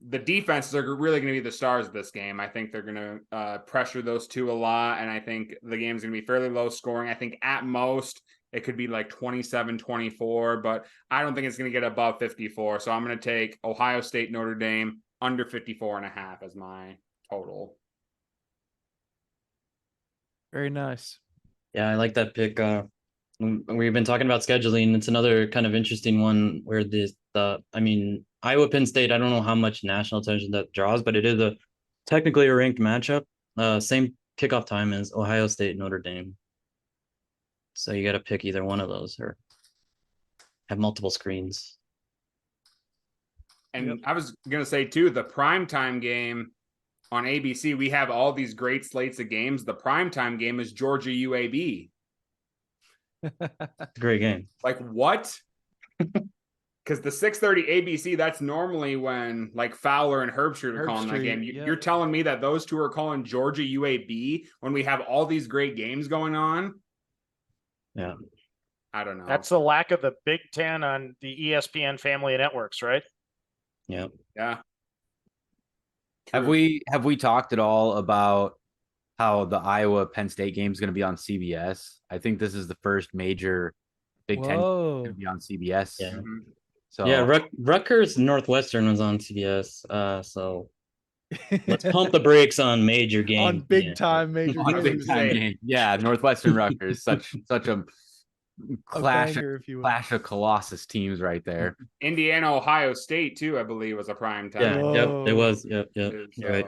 the defenses are really going to be the stars of this game. I think they're going to pressure those two a lot, and I think the game's going to be fairly low scoring. I think at most it could be like 27-24, but I don't think it's going to get above 54. So I'm going to take Ohio State Notre Dame under 54.5 as my total. Very nice. Yeah, I like that pick. We've been talking about scheduling. It's another kind of interesting one where Iowa Penn State, I don't know how much national attention that draws, but it is technically a ranked matchup. Same kickoff time as Ohio State Notre Dame. So you got to pick either one of those or have multiple screens. And I was going to say, too, the primetime game on ABC, we have all these great slates of games. The primetime game is Georgia UAB. It's a great game. Like, what? Because the 6:30 ABC, that's normally when like Fowler and Herbstreit are calling that game. You're telling me that those two are calling Georgia UAB when we have all these great games going on? Yeah. I don't know. That's the lack of the Big Ten on the ESPN family of networks, right? Yeah. Yeah. Have we talked at all about how the Iowa Penn State game is going to be on CBS? I think this is the first major Big Ten going to be on CBS. Yeah. Mm-hmm. So yeah, Rutgers Northwestern was on CBS. So let's pump the brakes on major games. On big time major on a big games. time game. Yeah, Northwestern Rutgers, such a clash banger, if you will. clash of Colossus teams right there. Indiana, Ohio State, too, I believe, was a prime time. Yeah, yep, it Whoa. was. Yep. So, You're right.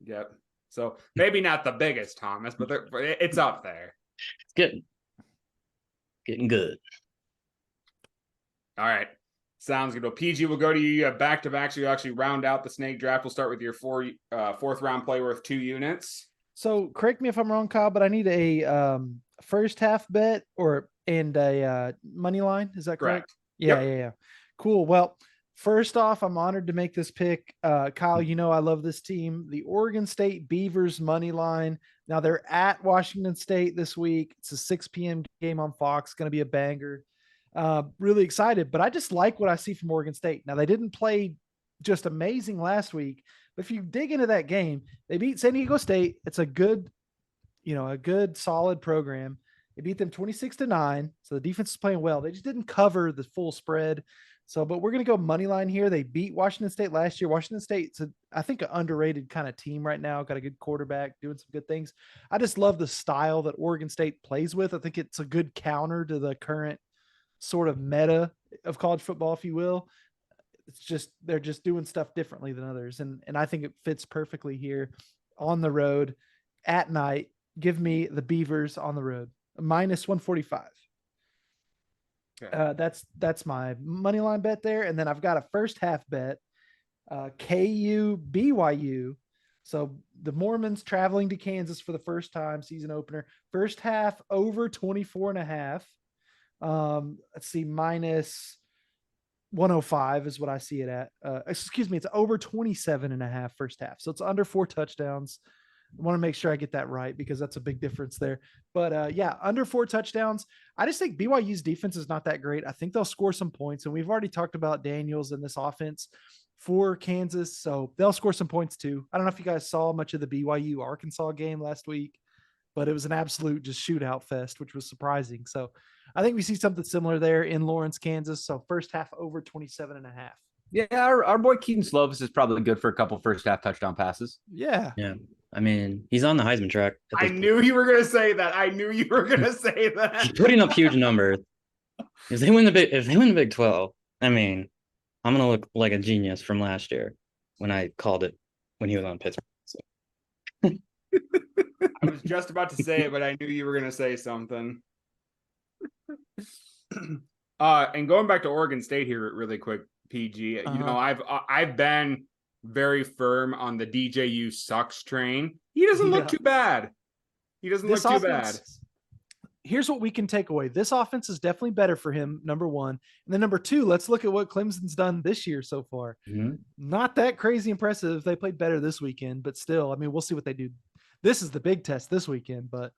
Yep. So maybe not the biggest, Thomas, but it's up there. It's getting good. All right. Sounds good. Well, PG, we'll go to you. You have back-to-back, so you actually round out the snake draft. We'll start with your fourth round play worth 2 units. So correct me if I'm wrong, Kyle, but I need a first half bet and a money line. Is that correct? Yeah. Cool. Well, first off, I'm honored to make this pick. Kyle, you know I love this team. The Oregon State Beavers money line. Now they're at Washington State this week. It's a 6 p.m. game on Fox. Going to be a banger. Really excited, but I just like what I see from Oregon State. Now they didn't play just amazing last week, but if you dig into that game, they beat San Diego State. It's a good solid program. They beat them 26-9. So the defense is playing well. They just didn't cover the full spread. So, but we're going to go money line here. They beat Washington State last year. Washington State's I think an underrated kind of team right now. Got a good quarterback doing some good things. I just love the style that Oregon State plays with. I think it's a good counter to the current sort of meta of college football, if you will. It's just, they're just doing stuff differently than others. And I think it fits perfectly here on the road at night. Give me the Beavers on the road, minus 145. Okay. That's my money line bet there. And then I've got a first half bet, KU BYU. So the Mormons traveling to Kansas for the first time, season opener, first half over 24.5. Let's see, minus 105 is what I see it at. Excuse me, it's over 27.5 first half. So it's under 4 touchdowns. I want to make sure I get that right because that's a big difference there. But yeah, under 4 touchdowns. I just think BYU's defense is not that great. I think they'll score some points. And we've already talked about Daniels in this offense for Kansas. So they'll score some points too. I don't know if you guys saw much of the BYU Arkansas game last week, but it was an absolute just shootout fest, which was surprising. So I think we see something similar there in Lawrence, Kansas. So first half over 27.5. Yeah, our boy Keaton Slovis is probably good for a couple first half touchdown passes. Yeah. Yeah. I mean, he's on the Heisman track. I knew you were going to say that. He's putting up huge numbers. If they win the Big 12, I mean, I'm gonna look like a genius from last year when I called it when he was on Pittsburgh. So. I was just about to say it, but I knew you were going to say something. And going back to Oregon State here really quick, PG, you know, I've been very firm on the DJU sucks train. He doesn't look too bad. He doesn't look too bad. Here's what we can take away. This offense is definitely better for him, number one. And then number two, let's look at what Clemson's done this year so far. Not that crazy impressive. They played better this weekend, but still, I mean, we'll see what they do. This is the big test this weekend, but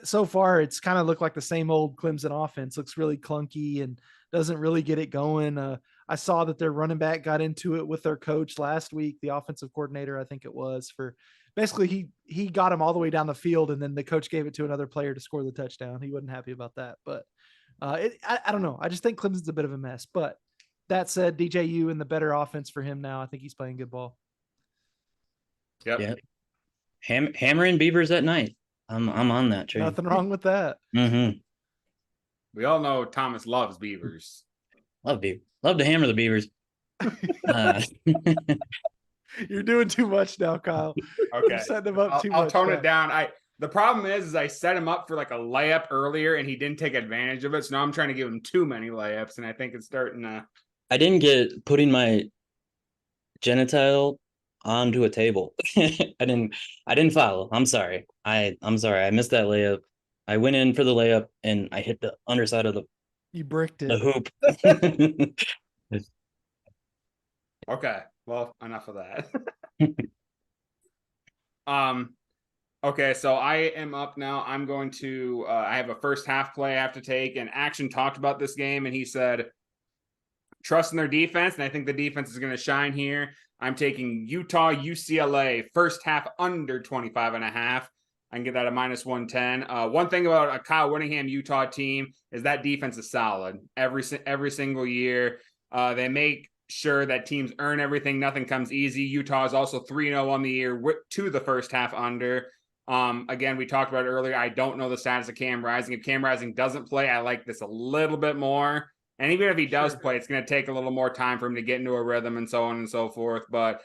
so far it's kind of looked like the same old Clemson offense. Looks really clunky and doesn't really get it going. I saw that their running back got into it with their coach last week, the offensive coordinator, I think it was, for basically he got him all the way down the field, and then the coach gave it to another player to score the touchdown. He wasn't happy about that, but I don't know. I just think Clemson's a bit of a mess. But that said, DJU and the better offense for him now. I think he's playing good ball. Yep. Yeah. Hammering Beavers at night. I'm on that train. Nothing wrong with that. We all know Thomas loves Beavers. Love to hammer the Beavers. You're doing too much now, Kyle. Okay. You're setting him up too much. I'll tone it down. The problem is I set him up for like a layup earlier and he didn't take advantage of it. So now I'm trying to give him too many layups, and I think it's starting to. I didn't get putting my genital onto a table. I didn't follow. I'm sorry. I'm sorry. I missed that layup. I went in for the layup and I hit the underside of You bricked it. the hoop. Okay. Well, enough of that. Okay, so I am up now. I'm going to I have a first half play I have to take, and Action talked about this game, and he said trust in their defense, and I think the defense is going to shine here. I'm taking Utah UCLA first half under 25.5. I can get that at -110. One thing about a Kyle Whittingham Utah team is that defense is solid every single year. They make sure that teams earn everything. Nothing comes easy. Utah is also 3-0 on the year to the first half under. Again, we talked about it earlier. I don't know the status of Cam Rising. If Cam Rising doesn't play, I like this a little bit more. And even if he does play, it's going to take a little more time for him to get into a rhythm and so on and so forth. But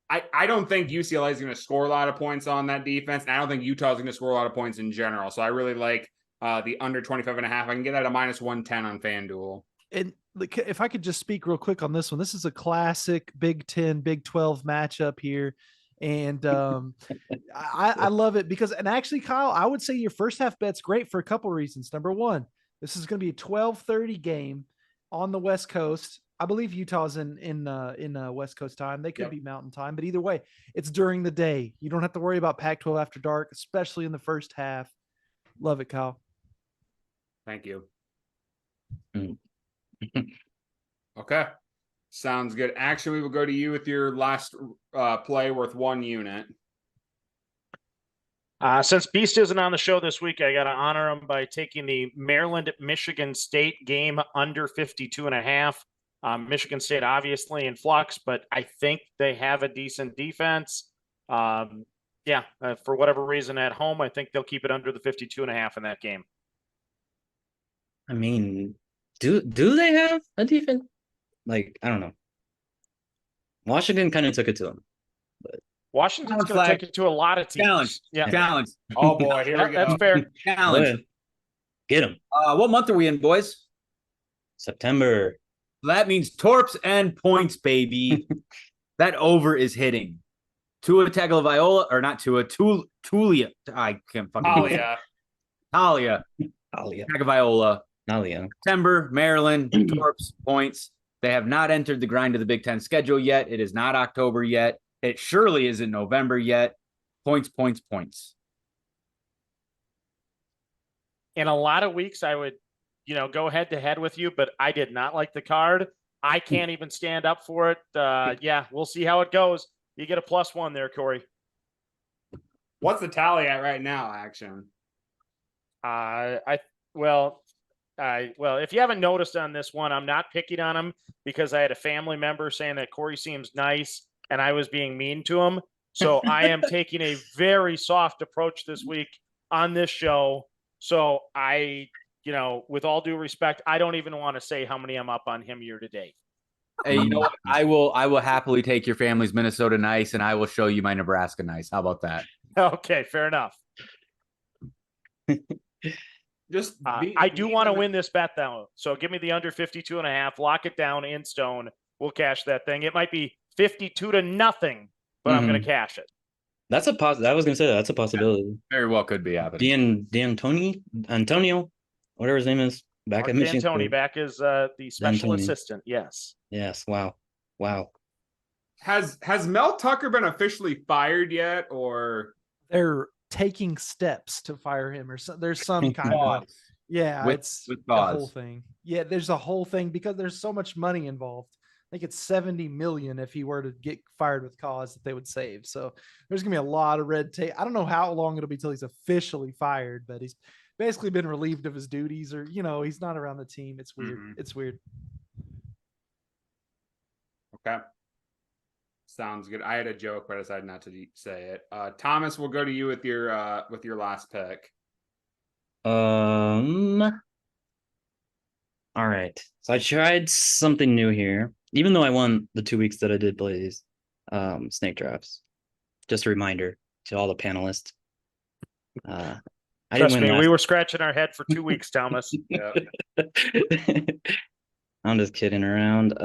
I don't think UCLA is going to score a lot of points on that defense. And I don't think Utah is going to score a lot of points in general. So I really like the under 25.5. I can get that at -110 on FanDuel. And if I could just speak real quick on this one, this is a classic Big 10, Big 12 matchup here. And I love it because, and actually, Kyle, I would say your first half bet's great for a couple reasons. Number one, this is going to be a 12:30 game on the West Coast. I believe Utah's in West Coast time. They could be Mountain time, but either way, it's during the day. You don't have to worry about Pac-12 after dark, especially in the first half. Love it, Kyle. Thank you. Okay. Sounds good. Actually, we will go to you with your last play worth 1 unit. Since Beast isn't on the show this week, I got to honor him by taking the Maryland-Michigan State game under 52.5. Michigan State obviously in flux, but I think they have a decent defense. For whatever reason at home, I think they'll keep it under the 52.5 in that game. I mean, do they have a defense? Like, I don't know. Washington kind of took it to them. But Washington's going to take it to a lot of teams. Challenge. Oh, boy. Here we go. That's fair. Challenge. Get them. What month are we in, boys? September. That means torps and points, baby. That over is hitting. Tua Tagovailoa, or not Tua, Tulia. I can't fucking. Talia. Tagovailoa. September, Maryland, torps, points. They have not entered the grind of the Big Ten schedule yet. It is not October yet. It surely isn't November yet. Points. In a lot of weeks, I would, go head to head with you, but I did not like the card. I can't even stand up for it. We'll see how it goes. You get a +1 there, Corey. What's the tally at right now, Action? If you haven't noticed on this one, I'm not picking on him because I had a family member saying that Corey seems nice and I was being mean to him. So I am taking a very soft approach this week on this show. So with all due respect, I don't even want to say how many I'm up on him year to date. Hey, you know what? I will happily take your family's Minnesota nice, and I will show you my Nebraska nice. How about that? Okay, fair enough. Just I do want to win this bet though. So give me the under 52.5, lock it down in stone. We'll cash that thing. It might be 52-0, but I'm going to cash it. That's a I was gonna say that's a possibility. Very well could be happening. Antonio, whatever his name is, back at Michigan D'Antoni State. back as the special D'Antoni. assistant. Yes. Yes. Wow. Has Mel Tucker been officially fired yet, or They're taking steps to fire him, or there's some kind of it's with the whole cause. thing. Yeah, there's a whole thing because there's so much money involved. I think it's 70 million if he were to get fired with cause that they would save. So there's gonna be a lot of red tape. I don't know how long it'll be till he's officially fired, but he's basically been relieved of his duties, or he's not around the team. It's weird. It's weird. okay? Sounds good. I had a joke, but I decided not to say it. Thomas, we'll go to you with your last pick. All right. So I tried something new here, even though I won the 2 weeks that I did play these snake drafts. Just a reminder to all the panelists. I Trust didn't me, win we were scratching our head for 2 weeks, Thomas. Yeah. I'm just kidding around.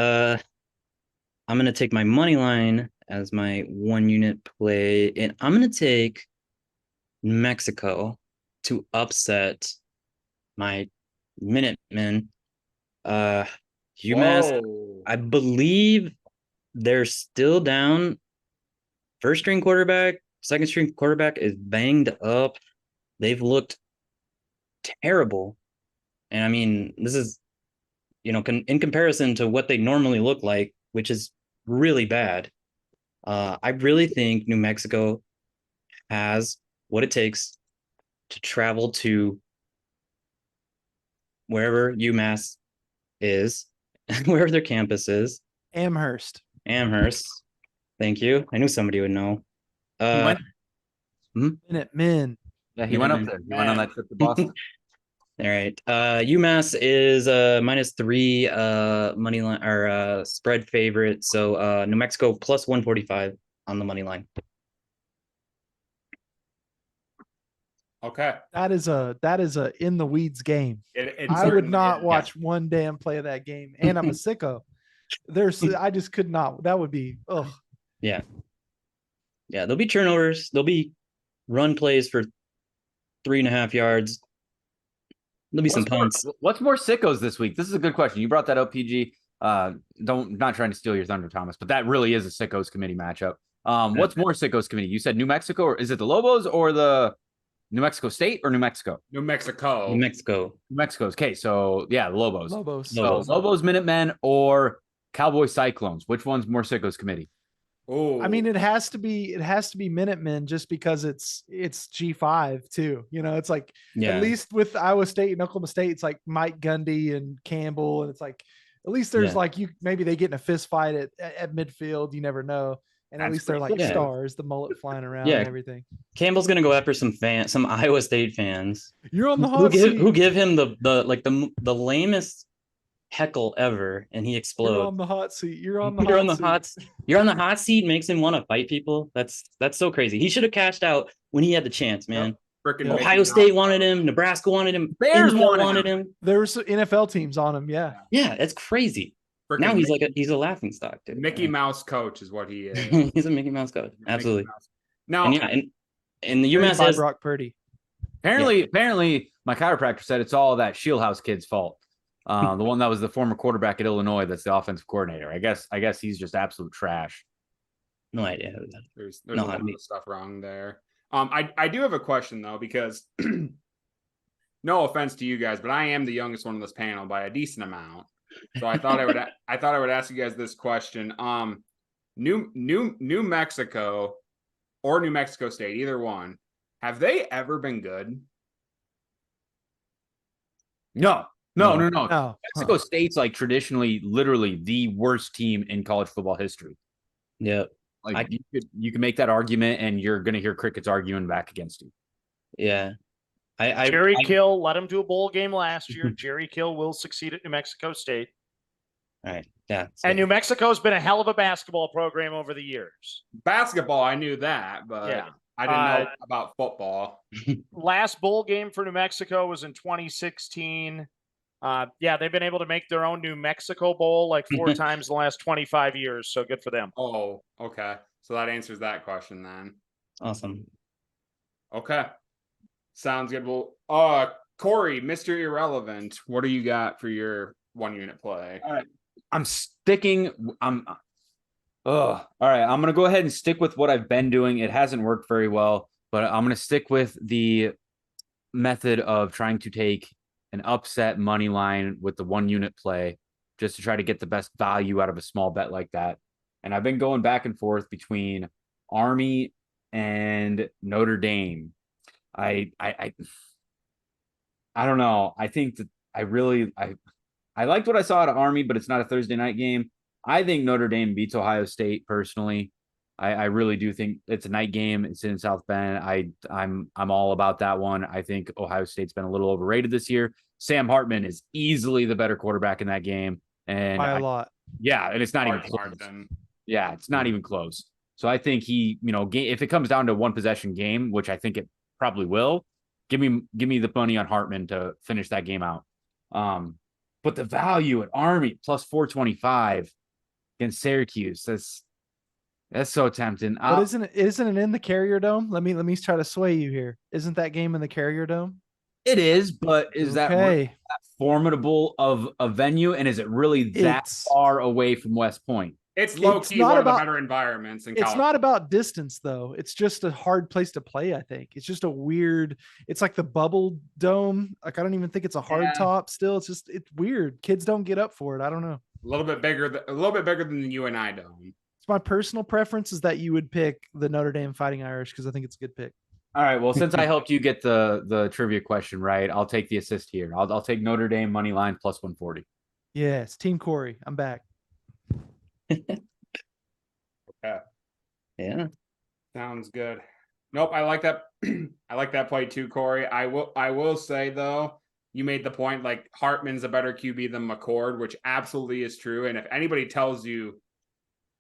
I'm gonna take my money line as my 1 unit play, and I'm gonna take Mexico to upset my Minutemen. UMass, Whoa. I believe they're still down. First string quarterback, second string quarterback is banged up. They've looked terrible. And I mean, this is, in comparison to what they normally look like, which is really bad. I really think New Mexico has what it takes to travel to wherever UMass is, wherever their campus is. Amherst. Thank you. I knew somebody would know. Minutemen. Yeah, he went up there. He went on that trip to Boston. All right. UMass is -3 money line or spread favorite. So New Mexico plus 145 on the money line. Okay. That is a in the weeds game. I would not watch one damn play of that game, and I'm a sicko. I just could not. That would be Yeah, there'll be turnovers. There'll be run plays for 3.5 yards. There'll be some punts. What's more sickos this week? This is a good question. You brought that up, PG. Not trying to steal your thunder, Thomas, but that really is a sickos committee matchup. What's more sickos committee? You said New Mexico, or is it the Lobos or the New Mexico State or New Mexico? New Mexico. New Mexico's. Okay, so yeah, the Lobos. So Lobos, Minutemen, or Cowboy Cyclones. Which one's more sickos committee? Oh, I mean, it has to be Minutemen just because it's G5 too. It's like at least with Iowa State and Oklahoma State, it's like Mike Gundy and Campbell, and it's like at least there's maybe they get in a fist fight at midfield. You never know. And at least they're like stars, the mullet flying around and everything. Campbell's gonna go after some Iowa State fans. You're on the hot seat. Who give him the lamest heckle ever, and he explodes. You're on the hot seat. You're on the hot seat. Makes him want to fight people. That's so crazy. He should have cashed out when he had the chance, man. Ohio State wanted him. Nebraska wanted him. Bears wanted him. There were some NFL teams on him. Yeah, that's crazy. Now he's a laughing stock, dude. Mickey Mouse coach is what he is. He's a Mickey Mouse coach. Absolutely. Now, and the UMass has Brock Purdy. Apparently, my chiropractor said it's all that Shieldhouse kid's fault. The one that was the former quarterback at Illinois, that's the offensive coordinator. I guess he's just absolute trash. No idea. There's a lot of stuff wrong there. I do have a question though, because no offense to you guys, but I am the youngest one on this panel by a decent amount. So I thought I would ask you guys this question. New Mexico or New Mexico State, either one, have they ever been good? No. Mexico State's like traditionally, literally the worst team in college football history. Yeah, like you can make that argument, and you're going to hear crickets arguing back against you. Yeah, Jerry Kill let him do a bowl game last year. Jerry Kill will succeed at New Mexico State. All right. Yeah. And New Mexico's been a hell of a basketball program over the years. Basketball, I knew that, but I didn't know about football. Last bowl game for New Mexico was in 2016. Yeah, they've been able to make their own New Mexico Bowl like 4 times in the last 25 years. So good for them. Oh, okay. So that answers that question then. Awesome. Okay. Sounds good. Well, Corey, Mr. Irrelevant, what do you got for your 1 unit play? All right. All right. I'm going to go ahead and stick with what I've been doing. It hasn't worked very well, but I'm going to stick with the method of trying to take an upset money line with the 1 unit play just to try to get the best value out of a small bet like that. And I've been going back and forth between Army and Notre Dame. I don't know. I think that I liked what I saw out of Army, but it's not a Thursday night game. I think Notre Dame beats Ohio State personally. I really do think it's a night game. It's in South Bend. I'm all about that one. I think Ohio State's been a little overrated this year. Sam Hartman is easily the better quarterback in that game, and By a lot. Yeah, and it's not even close. Yeah, it's not even close. So I think he, if it comes down to 1 possession game, which I think it probably will, give me the money on Hartman to finish that game out. But the value at Army plus 425 against Syracuse, that's so tempting. But isn't it in the Carrier Dome? Let me try to sway you here. Isn't that game in the Carrier Dome? It is, but is that really that formidable of a venue, and is it really that far away from West Point? It's low key one of the better environments in college. It's not about distance though. It's just a hard place to play, I think. It's just a weird, it's like the bubble dome. Like I don't even think it's a hard top still. It's weird. Kids don't get up for it. I don't know. A little bit bigger than the UNI Dome. It's my personal preference is that you would pick the Notre Dame Fighting Irish because I think it's a good pick. All right. Well, since I helped you get the trivia question right, I'll take the assist here. I'll take Notre Dame money line plus 140. Yes, Team Corey. I'm back. Okay. Yeah. Sounds good. Nope, I like that. I like that play too, Corey. I will say though, you made the point like Hartman's a better QB than McCord, which absolutely is true. And if anybody tells you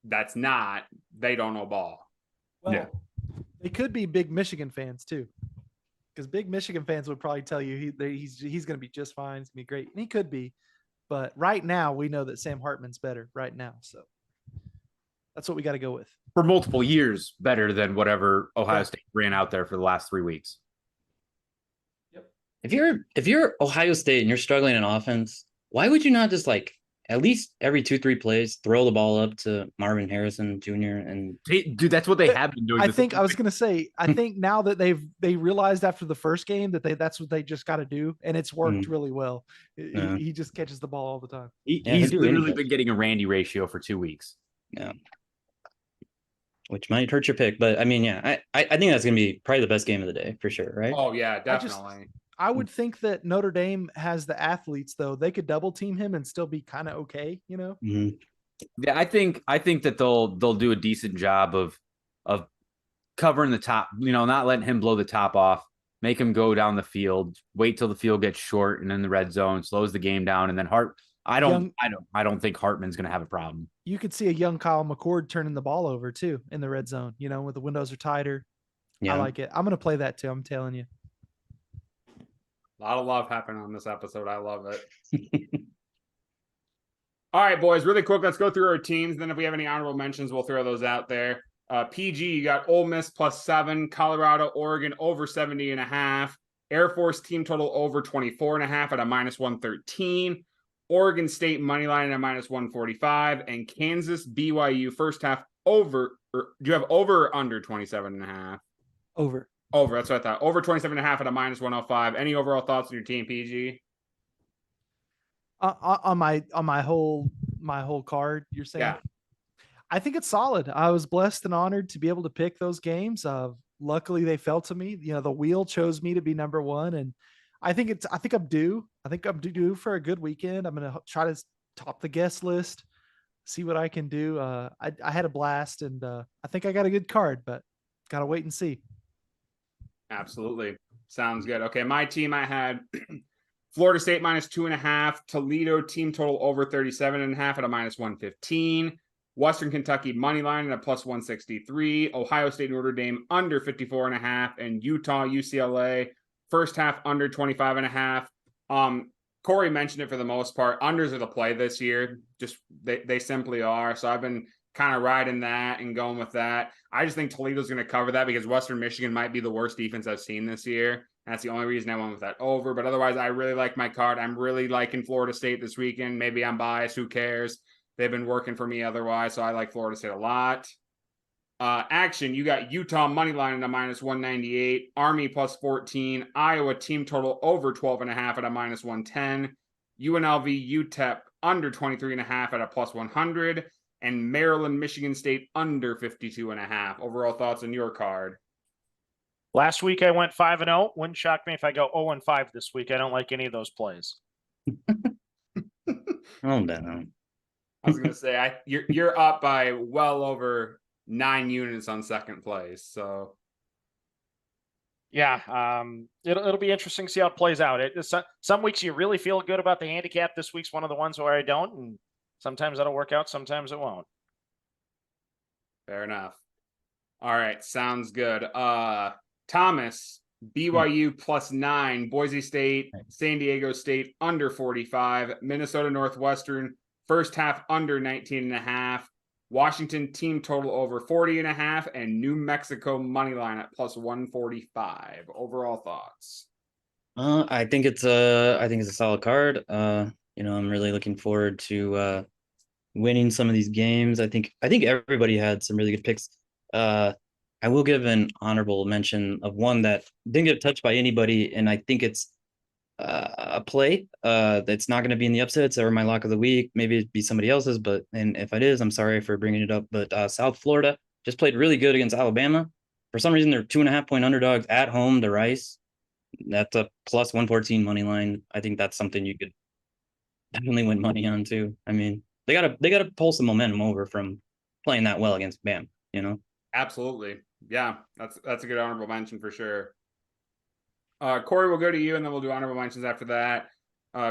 that's not, they don't know ball. Well, yeah. They could be big Michigan fans too, because big Michigan fans would probably tell you he's going to be just fine. It's going to be great, and he could be. But right now, we know that Sam Hartman's better right now, so that's what we got to go with. For multiple years, better than whatever Ohio State ran out there for the last 3 weeks. Yep. If you're Ohio State and you're struggling in offense, why would you not just at least every 2-3 plays, throw the ball up to Marvin Harrison Jr. and dude, that's what they have been doing. I think now that they realized after the first game that that's what they just got to do, and it's worked really well. He just catches the ball all the time. He's literally been getting a Randy ratio for 2 weeks. Yeah, which might hurt your pick, but I mean, yeah, I think that's gonna be probably the best game of the day for sure, right? Oh yeah, definitely. I would think that Notre Dame has the athletes, though. They could double team him and still be kind of okay, Mm-hmm. Yeah, I think that they'll do a decent job of covering the top, not letting him blow the top off, make him go down the field, wait till the field gets short and in the red zone, slows the game down, and then I don't think Hartman's going to have a problem. You could see a young Kyle McCord turning the ball over too in the red zone, when the windows are tighter. Yeah. I like it. I'm going to play that too. I'm telling you. A lot of love happening on this episode. I love it. All right, boys, really quick. Let's go through our teams. Then if we have any honorable mentions, we'll throw those out there. PG, you got Ole Miss plus 7, Colorado, Oregon over 70.5, Air Force team total over 24.5 at a minus 113, Oregon State money line at a minus 145, and Kansas BYU first half over. Do you have over or under 27.5? Over, that's what I thought. Over 27.5 at a minus 105. Any overall thoughts on your team, PG? On my whole card, you're saying? Yeah. I think it's solid. I was blessed and honored to be able to pick those games. Luckily, they fell to me. The wheel chose me to be number one, and I think I'm due. I think I'm due for a good weekend. I'm going to try to top the guest list, see what I can do. I had a blast, and I think I got a good card, but got to wait and see. Absolutely. Sounds good. Okay, my team, I had Florida State minus 2.5, Toledo team total over 37.5 at a minus 115, Western Kentucky money line at a plus 163, Ohio State Notre Dame under 54.5, and Utah UCLA first half under 25.5. Corey mentioned it for the most part. Unders are the play this year. Just they simply are. So I've been kind of riding that and going with that. I just think Toledo's going to cover that because Western Michigan might be the worst defense I've seen this year. That's the only reason I went with that over. But otherwise, I really like my card. I'm really liking Florida State this weekend. Maybe I'm biased. Who cares? They've been working for me otherwise. So I like Florida State a lot. Action, you got Utah money line at a minus 198, Army plus 14, Iowa team total over 12.5 at a minus 110, UNLV UTEP under 23.5 at a plus 100, and Maryland Michigan State under 52.5. Overall thoughts on your card? Last week I went 5-0. Wouldn't shock me if I go 0-5 this week. I don't like any of those plays. Oh, no. I was going to say, you're up by well over 9 units on second place. So yeah, it'll be interesting to see how it plays out. Some weeks you really feel good about the handicap. This week's one of the ones where I don't, and sometimes that'll work out, sometimes it won't. Fair enough. All right, sounds good. Thomas, BYU plus 9, Boise State, San Diego State under 45, Minnesota Northwestern first half under 19.5, Washington team total over 40.5, and New Mexico money line at plus 145. Overall thoughts? I think it's a solid card. I'm really looking forward to winning some of these games. I think everybody had some really good picks. I will give an honorable mention of one that didn't get touched by anybody, and I think it's a play that's not going to be in the upsets or my lock of the week. Maybe it'd be somebody else's, and if it is, I'm sorry for bringing it up. But South Florida just played really good against Alabama. For some reason, they're 2.5-point underdogs at home to Rice. That's a plus 114 money line. I think that's something you could definitely win money on too. I mean, they gotta pull some momentum over from playing that well against Bam. Absolutely. Yeah, that's a good honorable mention for sure. Corey, we'll go to you, and then we'll do honorable mentions after that.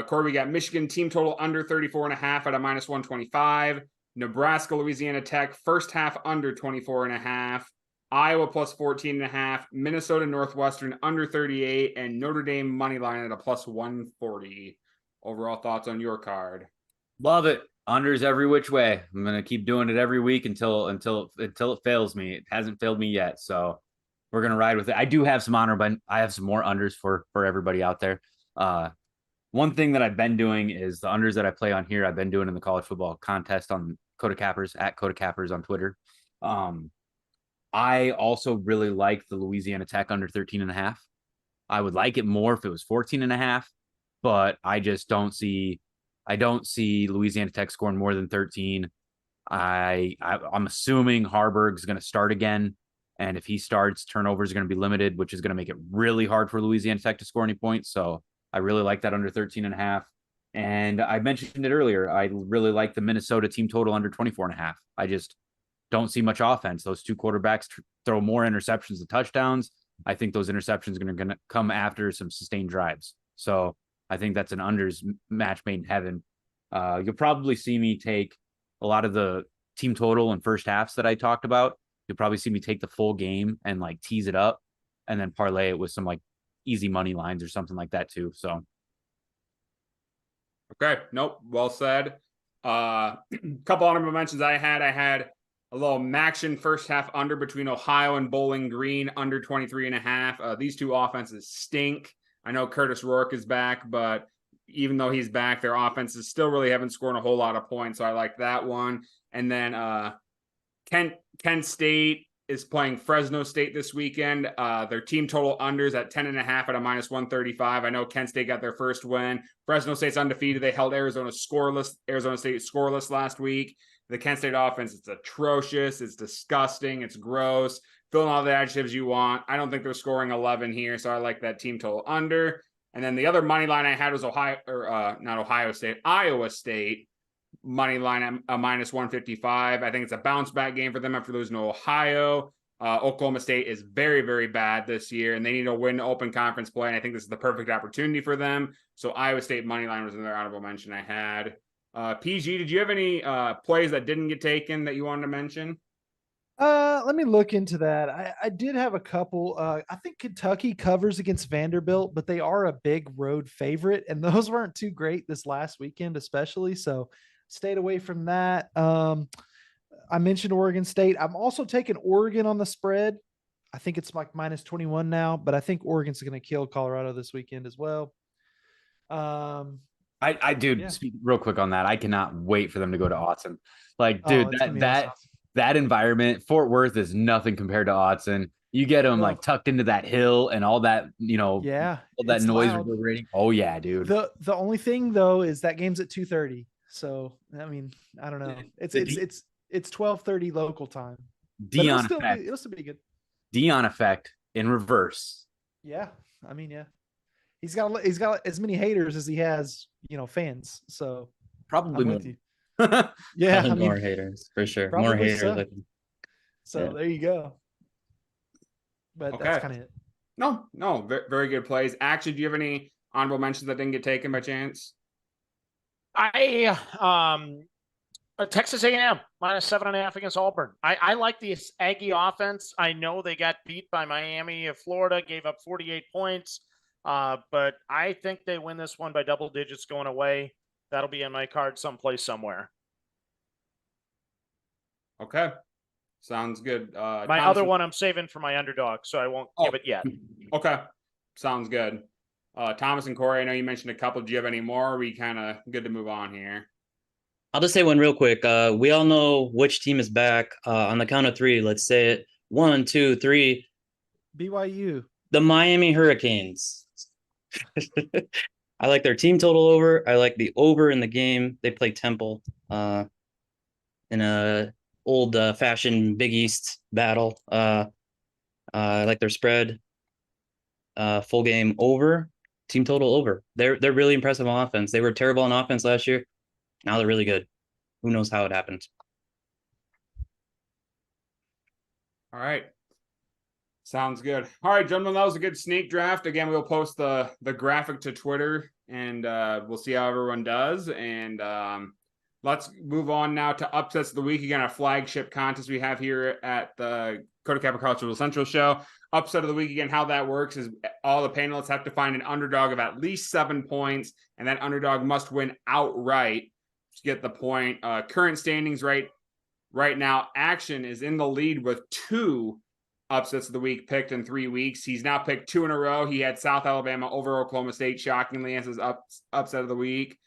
Corey, we got Michigan team total under 34.5 at a minus 125. Nebraska, Louisiana Tech, first half under 24.5. Iowa plus 14.5. Minnesota Northwestern under 38. And Notre Dame money line at a plus 140. Overall thoughts on your card? Love it. Unders every which way. I'm gonna keep doing it every week until it fails me. It hasn't failed me yet, so we're gonna ride with it. I do have some honor, but I have some more unders for everybody out there. One thing that I've been doing is the unders that I play on here. I've been doing in the college football contest on Kota Cappers at Kota Cappers on Twitter. I also really like the Louisiana Tech under 13.5. I would like it more if it was 14.5, but I just don't see Louisiana Tech scoring more than 13. I'm assuming Harburg's going to start again. And if he starts, turnovers are going to be limited, which is going to make it really hard for Louisiana Tech to score any points. So I really like that under 13.5. And I mentioned it earlier. I really like the Minnesota team total under 24.5. I just don't see much offense. Those two quarterbacks throw more interceptions than touchdowns. I think those interceptions are going to come after some sustained drives. So I think that's an unders match made in heaven. You'll probably see me take a lot of the team total and first halves that I talked about. You'll probably see me take the full game and like tease it up and then parlay it with some like easy money lines or something like that too. So. Okay. Nope. Well said. Couple honorable mentions I had a little Maction first half under between Ohio and Bowling Green under 23.5. These two offenses stink. I know Curtis Rourke is back, but even though he's back, their offenses still really haven't scored a whole lot of points. So I like that one. And then Kent State is playing Fresno State this weekend. Their team total unders at 10.5 at a minus 135. I know Kent State got their first win. Fresno State's undefeated. They held Arizona State scoreless last week. The Kent State offense, it's atrocious. It's disgusting. It's gross. Fill in all the adjectives you want. I don't think they're scoring 11 here, so I like that team total under. And then the other money line I had was Iowa State money line at a minus 155. I think it's a bounce back game for them after losing to Ohio. Oklahoma State is very, very bad this year, and they need to win open conference play. And I think this is the perfect opportunity for them. So Iowa State money line was another honorable mention I had. PG, did you have any plays that didn't get taken that you wanted to mention? Let me look into that. I did have a couple. I think Kentucky covers against Vanderbilt, but they are a big road favorite, and those weren't too great this last weekend, especially. So stayed away from that. I mentioned Oregon State. I'm also taking Oregon on the spread. I think it's like minus 21 now, but I think Oregon's going to kill Colorado this weekend as well. I dude, Yeah. speak real quick on that. I cannot wait for them to go to Autzen. Like, Oh, dude, it's gonna be that awesome. that environment, Fort Worth is nothing compared to Autzen. You get them No. like tucked into that hill and all that, Yeah, all that it's noise loud. reverberating. Oh yeah, dude. The only thing though is that game's at 2:30. So I mean, I don't know. It's The it's 12:30 local time. But Dion effect. it'll still be good. Dion effect in reverse. Yeah. I mean, yeah. He's got as many haters as he has, fans. So Probably I'm more. with you. Yeah, Probably I mean, more haters for sure. More probably haters. so. I think. So Yeah. there you go. But Okay. that's kind of it. No, very good plays. Actually, do you have any honorable mentions that didn't get taken by chance? Texas A&M minus 7.5 against Auburn. I like the Aggie offense. I know they got beat by Miami of Florida, gave up 48 points. But I think they win this one by double digits going away. That'll be in my card someplace somewhere. Okay. Sounds good. My other one I'm saving for my underdog, so I won't give it yet. Okay. Sounds good. Thomas and Corey, I know you mentioned a couple. Do you have any more? Or are we kind of good to move on here? I'll just say one real quick. We all know which team is back. On the count of three, let's say it. 1, 2, 3. BYU. The Miami Hurricanes. I like their team total over. I like the over in the game. They play Temple in a old fashioned Big East battle. I like their spread. Full game over. Team total over. They're really impressive on offense. They were terrible on offense last year. Now they're really good. Who knows how it happened? All right. Sounds good. All right, gentlemen, that was a good sneak draft. Again, we'll post the graphic to Twitter, and we'll see how everyone does. And let's move on now to upsets of the week. Again, a flagship contest we have here at the Kota Capital Central Show. Upset of the week, again, how that works is all the panelists have to find an underdog of at least 7 points, and that underdog must win outright to get the point. Current standings right now, Action is in the lead with 2 upsets of the week picked in 3 weeks. He's now picked 2 in a row. He had South Alabama over Oklahoma State, shockingly, as his upset of the week.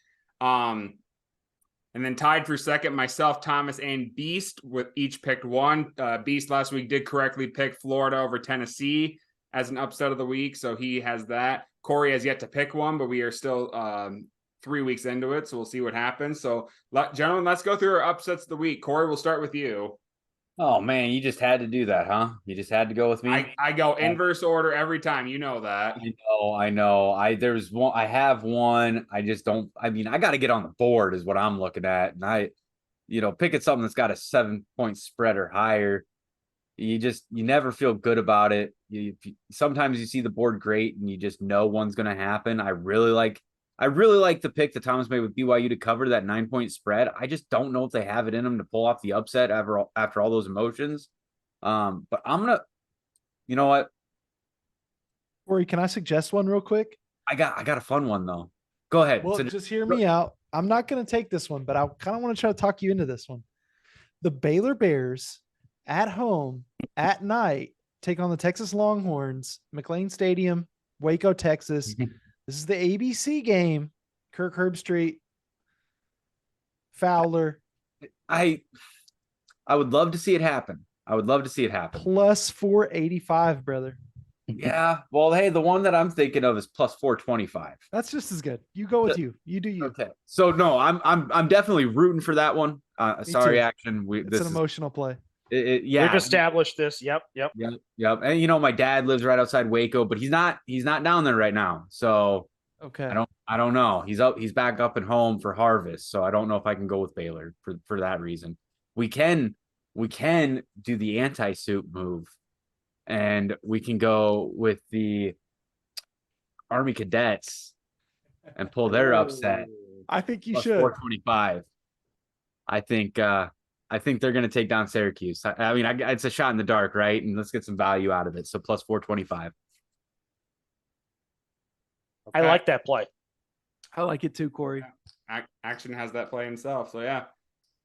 And then tied for second, myself, Thomas, and Beast with each picked 1. Beast last week did correctly pick Florida over Tennessee as an upset of the week, so he has that. Corey has yet to pick one, but we are still 3 weeks into it, so we'll see what happens. So, gentlemen, let's go through our upsets of the week. Corey, we'll start with you. Oh man, you just had to do that, huh? You just had to go with me. I go inverse order every time. You know that. I know. There's one. I have one. I just don't. I mean, I got to get on the board is what I'm looking at, and picking something that's got a 7-point spread or higher. You never feel good about it. Sometimes you see the board great, and you just know one's going to happen. I really like the pick that Thomas made with BYU to cover that 9-point spread. I just don't know if they have it in them to pull off the upset after all those emotions. But I'm gonna, you know what? Corey, can I suggest one real quick? I got a fun one though. Go ahead. Well, just hear me out. I'm not going to take this one, but I kind of want to try to talk you into this one. The Baylor Bears at home at night take on the Texas Longhorns, McLean Stadium, Waco, Texas. This is the ABC game. Kirk Herbstreit, Fowler. I would love to see it happen. Plus 485, brother. Yeah. Well, hey, the one that I'm thinking of is plus 425. That's just as good. You go with you. You do you. Okay. So no, I'm definitely rooting for that one. Sorry, too. Action. It's an emotional play. Yeah. We've established this. Yep. And my dad lives right outside Waco, but he's not down there right now. So okay. I don't know. He's back up and home for harvest. So I don't know if I can go with Baylor for that reason. We can do the anti-suit move, and we can go with the Army Cadets and pull their upset. I think you Plus should. 425. I think they're going to take down Syracuse. I mean, it's a shot in the dark, right? And let's get some value out of it. So plus 425. I Okay. like that play. I like it too, Corey. Action has that play himself. So yeah,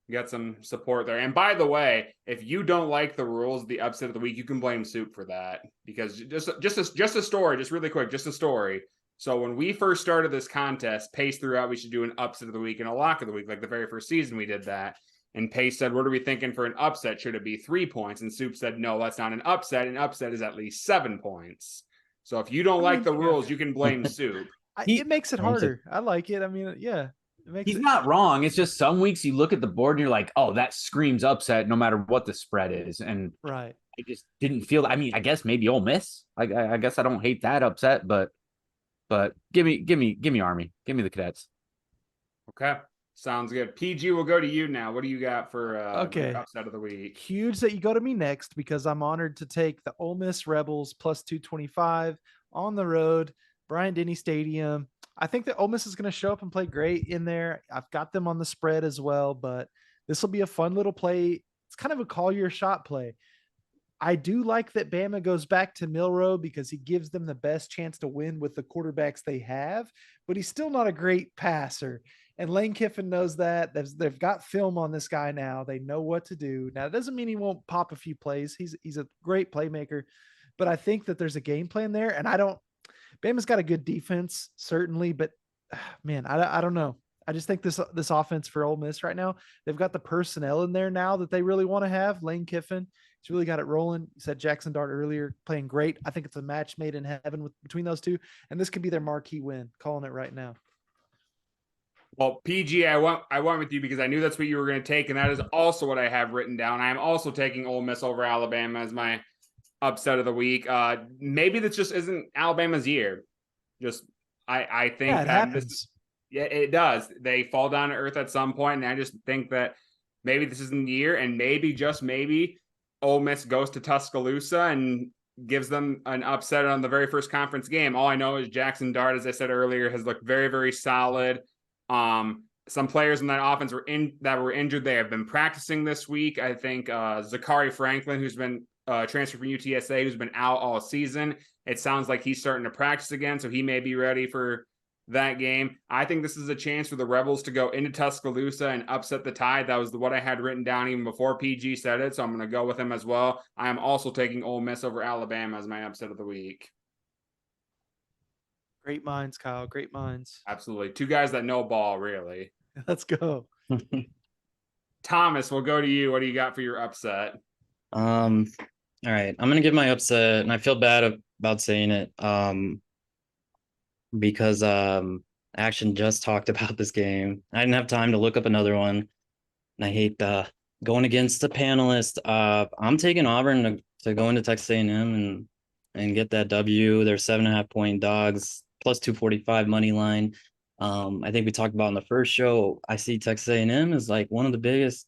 you got some support there. And by the way, if you don't like the rules of the upset of the week, you can blame Soup for that, because just a story, just really quick, just a story. So when we first started this contest, Pace threw out we should do an upset of the week and a lock of the week. Like the very first season we did that. And Pace said, what are we thinking for an upset? Should it be 3 points? And Soup said, no, that's not an upset. An upset is at least 7 points. So if you don't like the rules, you can blame Soup. It makes it harder. I like it. I mean, yeah. He's not wrong. It's just some weeks you look at the board and you're like, oh, that screams upset no matter what the spread is. And right. I just didn't feel. I mean, I guess maybe Ole Miss. I guess I don't hate that upset, but give me Army. Give me the Cadets. Okay. Sounds good. PG, we'll go to you now. What do you got for the upset of the week? Huge that you go to me next, because I'm honored to take the Ole Miss Rebels plus 225 on the road, Bryant-Denny Stadium. I think that Ole Miss is going to show up and play great in there. I've got them on the spread as well, but this will be a fun little play. It's kind of a call your shot play. I do like that Bama goes back to Milroe because he gives them the best chance to win with the quarterbacks they have, but he's still not a great passer. And Lane Kiffin knows that. They've got film on this guy now. They know what to do. Now, it doesn't mean he won't pop a few plays. He's a great playmaker, but I think that there's a game plan there. And Bama's got a good defense, certainly, but man, I don't know. I just think this offense for Ole Miss right now, they've got the personnel in there now that they really want to have. Lane Kiffin, he's really got it rolling. You said Jackson Dart earlier, playing great. I think it's a match made in heaven between those two, and this could be their marquee win. Calling it right now. Well, PG, I went with you because I knew that's what you were going to take, and that is also what I have written down. I am also taking Ole Miss over Alabama as my upset of the week. Maybe this just isn't Alabama's year. I think it happens. It does. They fall down to earth at some point, and I just think that maybe this isn't the year, and maybe, just maybe, Ole Miss goes to Tuscaloosa and gives them an upset on the very first conference game. All I know is Jackson Dart, as I said earlier, has looked very, very solid. Some players in that offense were injured. They have been practicing this week. I think Zachary Franklin, who's been transferred from UTSA, who's been out all season, it sounds like he's starting to practice again, so he may be ready for that game. I think this is a chance for the Rebels to go into Tuscaloosa and upset the Tide. That was what I had written down even before PG said it, so I'm going to go with him as well. I am also taking Ole Miss over Alabama as my upset of the week. Great minds, Kyle. Great minds. Absolutely. Two guys that know ball, really. Let's go. Thomas, we'll go to you. What do you got for your upset? All right. I'm gonna give my upset, and I feel bad about saying it. Because Action just talked about this game. I didn't have time to look up another one. And I hate going against the panelist. I'm taking Auburn to go into Texas A&M and get that W. They're 7.5 point dogs, plus 245 money line. I think we talked about in the first show. I see Texas A&M as like one of the biggest.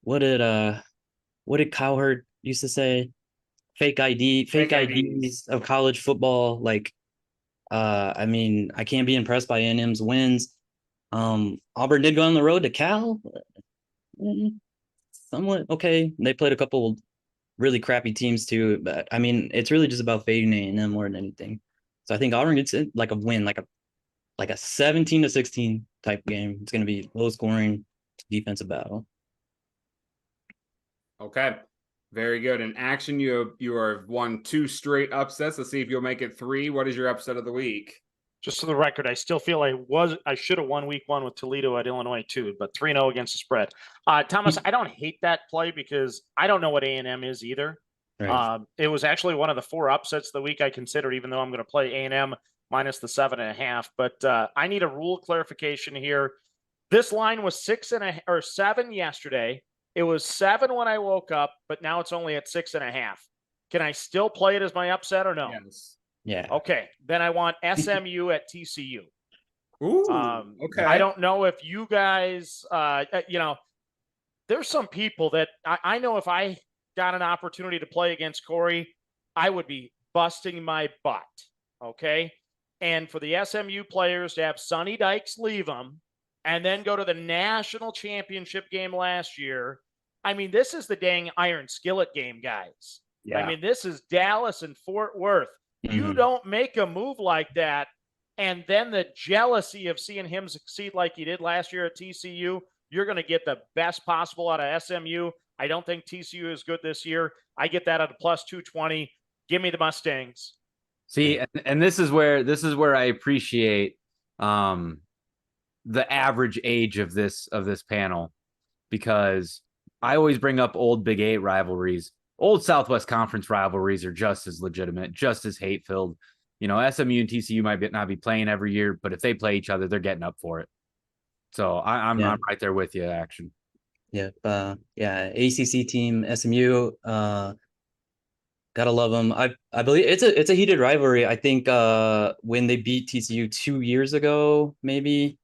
What did Cowherd used to say? Fake IDs of college football. Like, I mean, I can't be impressed by A&M's wins. Auburn did go on the road to Cal. Somewhat okay. They played a couple really crappy teams too, but I mean, it's really just about fading A&M more than anything. So I think Auburn gets it like a win, like a 17-16 type game. It's going to be low scoring defensive battle. Okay. Very good. In Action, you have won 2 straight upsets. Let's see if you'll make it 3. What is your upset of the week? Just for the record, I still feel I should have won week 1 with Toledo at Illinois too, but 3-0 against the spread. Thomas, I don't hate that play because I don't know what A&M is either. Right. It was actually one of the 4 upsets of the week I considered, even though I'm going to play A&M minus the 7.5. But I need a rule clarification here. This line was 7 yesterday. It was 7 when I woke up, but now it's only at 6.5. Can I still play it as my upset or no? Yes. Yeah. Okay. Then I want SMU at TCU. Ooh. Okay. I don't know if you guys, there's some people that I know if I got an opportunity to play against Corey, I would be busting my butt. Okay. And for the SMU players to have Sonny Dykes leave them and then go to the national championship game last year. I mean, this is the dang iron skillet game, guys. Yeah. I mean, this is Dallas and Fort Worth. You don't make a move like that, and then the jealousy of seeing him succeed like he did last year at TCU, you're going to get the best possible out of SMU. I don't think TCU is good this year. I get that at a plus 220. Give me the Mustangs. See, and this is where I appreciate the average age of this panel, because I always bring up old Big 8 rivalries. Old Southwest Conference rivalries are just as legitimate, just as hate-filled. You know, SMU and TCU might not be playing every year, but if they play each other, they're getting up for it. So I'm right there with you, Action. Yeah, ACC team SMU. Gotta love them. I believe it's a heated rivalry. I think when they beat TCU 2 years ago, maybe,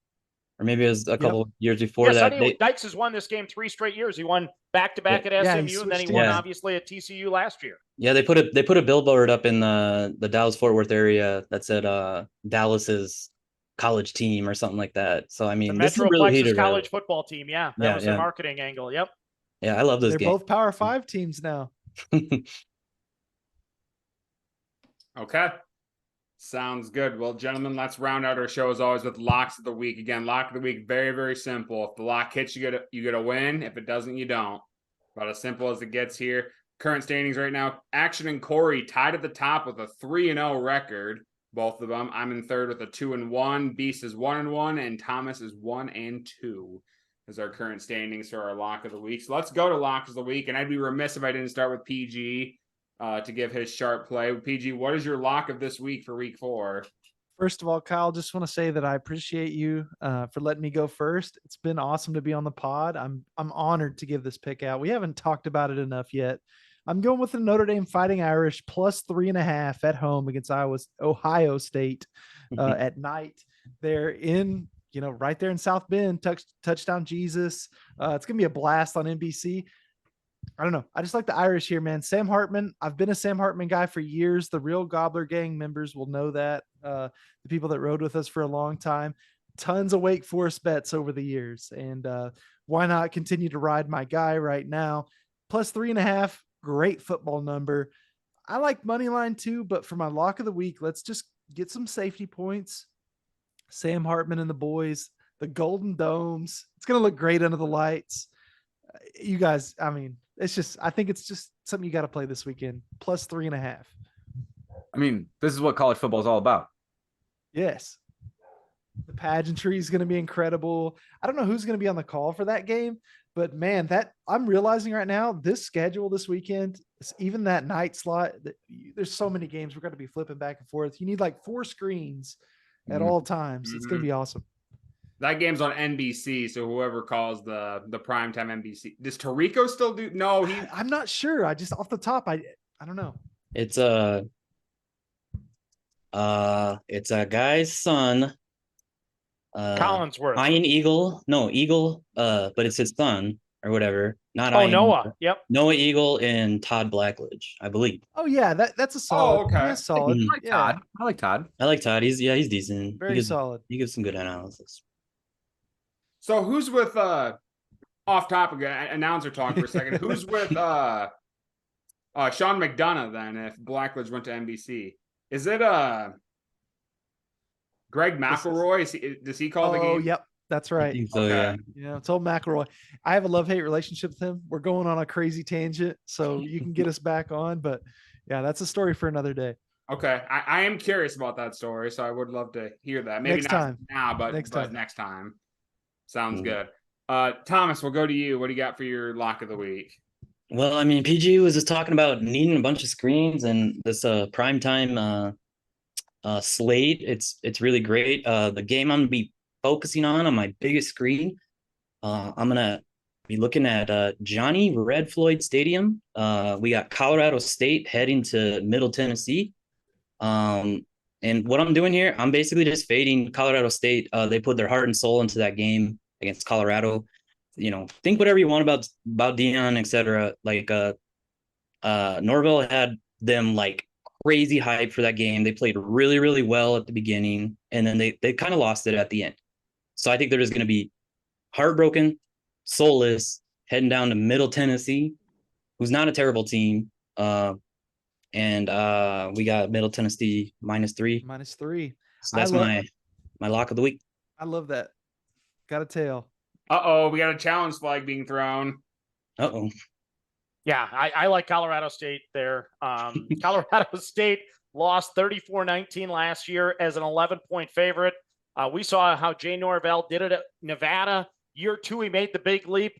or maybe it was a couple years before that. Dykes has won this game 3 straight years. He won back-to-back at SMU, and then he won obviously at TCU last year. Yeah, they put a billboard up in the Dallas Fort Worth area that said Dallas's college team or something like that. So I mean, the this is really heated college football team. Yeah, that was a marketing angle. Yep. Yeah, I love this game. They're both Power 5 teams now. Okay. Sounds good. Well, gentlemen, let's round out our show as always with locks of the week. Again, lock of the week, very, very simple. If the lock hits, you get a win. If it doesn't, you don't. About as simple as it gets here. Current standings right now, Action and Corey tied at the top with a 3-0 record. Both of them. I'm in third with a 2-1. Beast is 1-1, and Thomas is 1-2. Is our current standings for our lock of the week. So let's go to locks of the week. And I'd be remiss if I didn't start with PG. To give his sharp play. PG, what is your lock of this week for week 4? First of all, Kyle, just want to say that I appreciate you for letting me go first. It's been awesome to be on the pod. I'm honored to give this pick out. We haven't talked about it enough yet. I'm going with the Notre Dame Fighting Irish plus 3.5 at home against Ohio State at night. They're in, right there in South Bend, touchdown Jesus. It's going to be a blast on NBC. I don't know. I just like the Irish here, man. Sam Hartman. I've been a Sam Hartman guy for years. The real Gobbler Gang members will know that. The people that rode with us for a long time. Tons of Wake Forest bets over the years. And why not continue to ride my guy right now? Plus 3.5. Great football number. I like money line too, but for my lock of the week, let's just get some safety points. Sam Hartman and the boys, the Golden Domes. It's going to look great under the lights. You guys, I mean, I think it's just something you got to play this weekend. Plus 3.5. I mean, this is what college football is all about. Yes. The pageantry is going to be incredible. I don't know who's going to be on the call for that game, but man, that I'm realizing right now, this schedule this weekend, even that night slot, there's so many games we're going to be flipping back and forth. You need like 4 screens at all times. It's going to be awesome. That game's on NBC, so whoever calls the primetime NBC. Does Tarico still do? No, I'm not sure. I just off the top, I don't know. It's a guy's son. Collinsworth. Iron Eagle. No, Eagle, but it's his son or whatever. Not Iron Noah. Eagle. Yep. Noah Eagle and Todd Blackledge, I believe. Oh yeah, that's a solid. Oh, okay. That's solid. I like Todd. I like Todd. I like Todd. He's decent. Very solid. He gives some good analysis. So who's with off topic announcer talk for a second? Who's with Sean McDonough then? If Blackledge went to NBC, is it Greg McElroy? Does he call the game? Oh, yep, that's right. I think so, Okay. Yeah, it's old McElroy. I have a love-hate relationship with him. We're going on a crazy tangent, so you can get us back on. But yeah, that's a story for another day. Okay, I am curious about that story, so I would love to hear that. Maybe Next not time. now, but Next time. Sounds good. Thomas, we'll go to you. What do you got for your lock of the week? Well, I mean, PG was just talking about needing a bunch of screens and this primetime slate. It's really great. The game I'm gonna be focusing on my biggest screen. I'm gonna be looking at Johnny Red Floyd Stadium. We got Colorado State heading to Middle Tennessee. And what I'm doing here, I'm basically just fading Colorado State. They put their heart and soul into that game against Colorado. Think whatever you want about Deion, etc. Like Norvell had them like crazy hype for that game. They played really, really well at the beginning, and then they kind of lost it at the end. So I think they're just going to be heartbroken, soulless, heading down to Middle Tennessee, who's not a terrible team. And we got Middle Tennessee -3. -3. So that's my lock of the week. I love that. Got a tail. We got a challenge flag being thrown. Uh-oh. Yeah, I like Colorado State there. Colorado State lost 34-19 last year as an 11-point favorite. We saw how Jay Norvell did it at Nevada. Year 2, he made the big leap.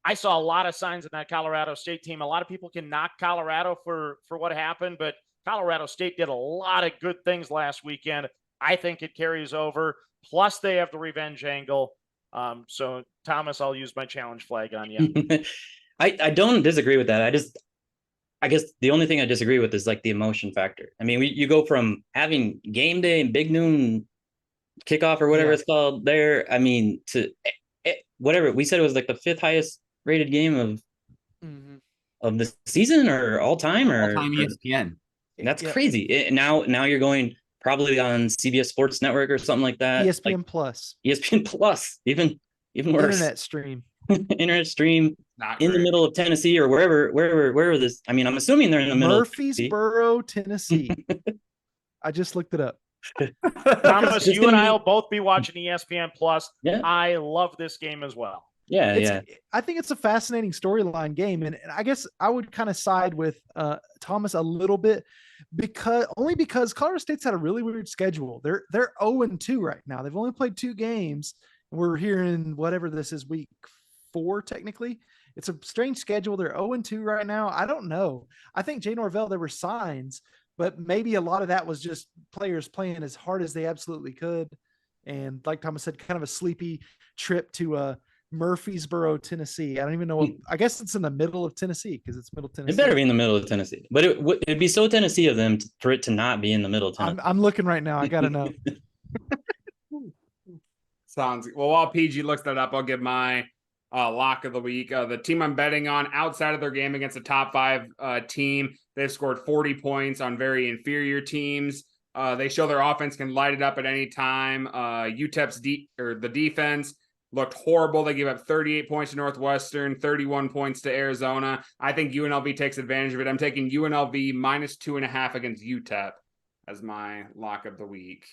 I saw a lot of signs in that Colorado State team. A lot of people can knock Colorado for what happened, but Colorado State did a lot of good things last weekend. I think it carries over. Plus, they have the revenge angle. So, Thomas, I'll use my challenge flag on you. I don't disagree with that. I guess the only thing I disagree with is like the emotion factor. I mean, you go from having game day and big noon kickoff or whatever it's called there. I mean, to whatever we said, it was like the 5th highest rated game of the season or all time ESPN. That's crazy. Now you're going probably on CBS Sports Network or something like that. ESPN Plus. ESPN Plus, even worse. Internet stream. Internet stream Not in great. the middle of Tennessee or wherever this. I mean, I'm assuming they're in the middle. Murfreesboro, Tennessee. I just looked it up. Thomas, you and I will both be watching ESPN Plus. Yeah. I love this game as well. Yeah. I think it's a fascinating storyline game, and I guess I would kind of side with Thomas a little bit because Colorado State's had a really weird schedule. They're 0-2 right now. They've only played 2 games. We're here in whatever this is, week 4 technically. It's a strange schedule. They're 0-2 right now. I don't know. I think Jay Norvell, there were signs, but maybe a lot of that was just players playing as hard as they absolutely could. And like Thomas said, kind of a sleepy trip to Murfreesboro, Tennessee. I don't even know. I guess it's in the middle of Tennessee because it's Middle Tennessee. It better be in the middle of Tennessee. But it'd be so Tennessee of them for it to not be in the middle of Tennessee. I'm looking right now. I got to know. Sounds well. While PG looks that up, I'll give my lock of the week. The team I'm betting on outside of their game against a top 5 team, they've scored 40 points on very inferior teams. They show their offense can light it up at any time. UTEP's the defense looked horrible. They gave up 38 points to Northwestern, 31 points to Arizona. I think UNLV takes advantage of it. I'm taking UNLV -2.5 against UTEP as my lock of the week.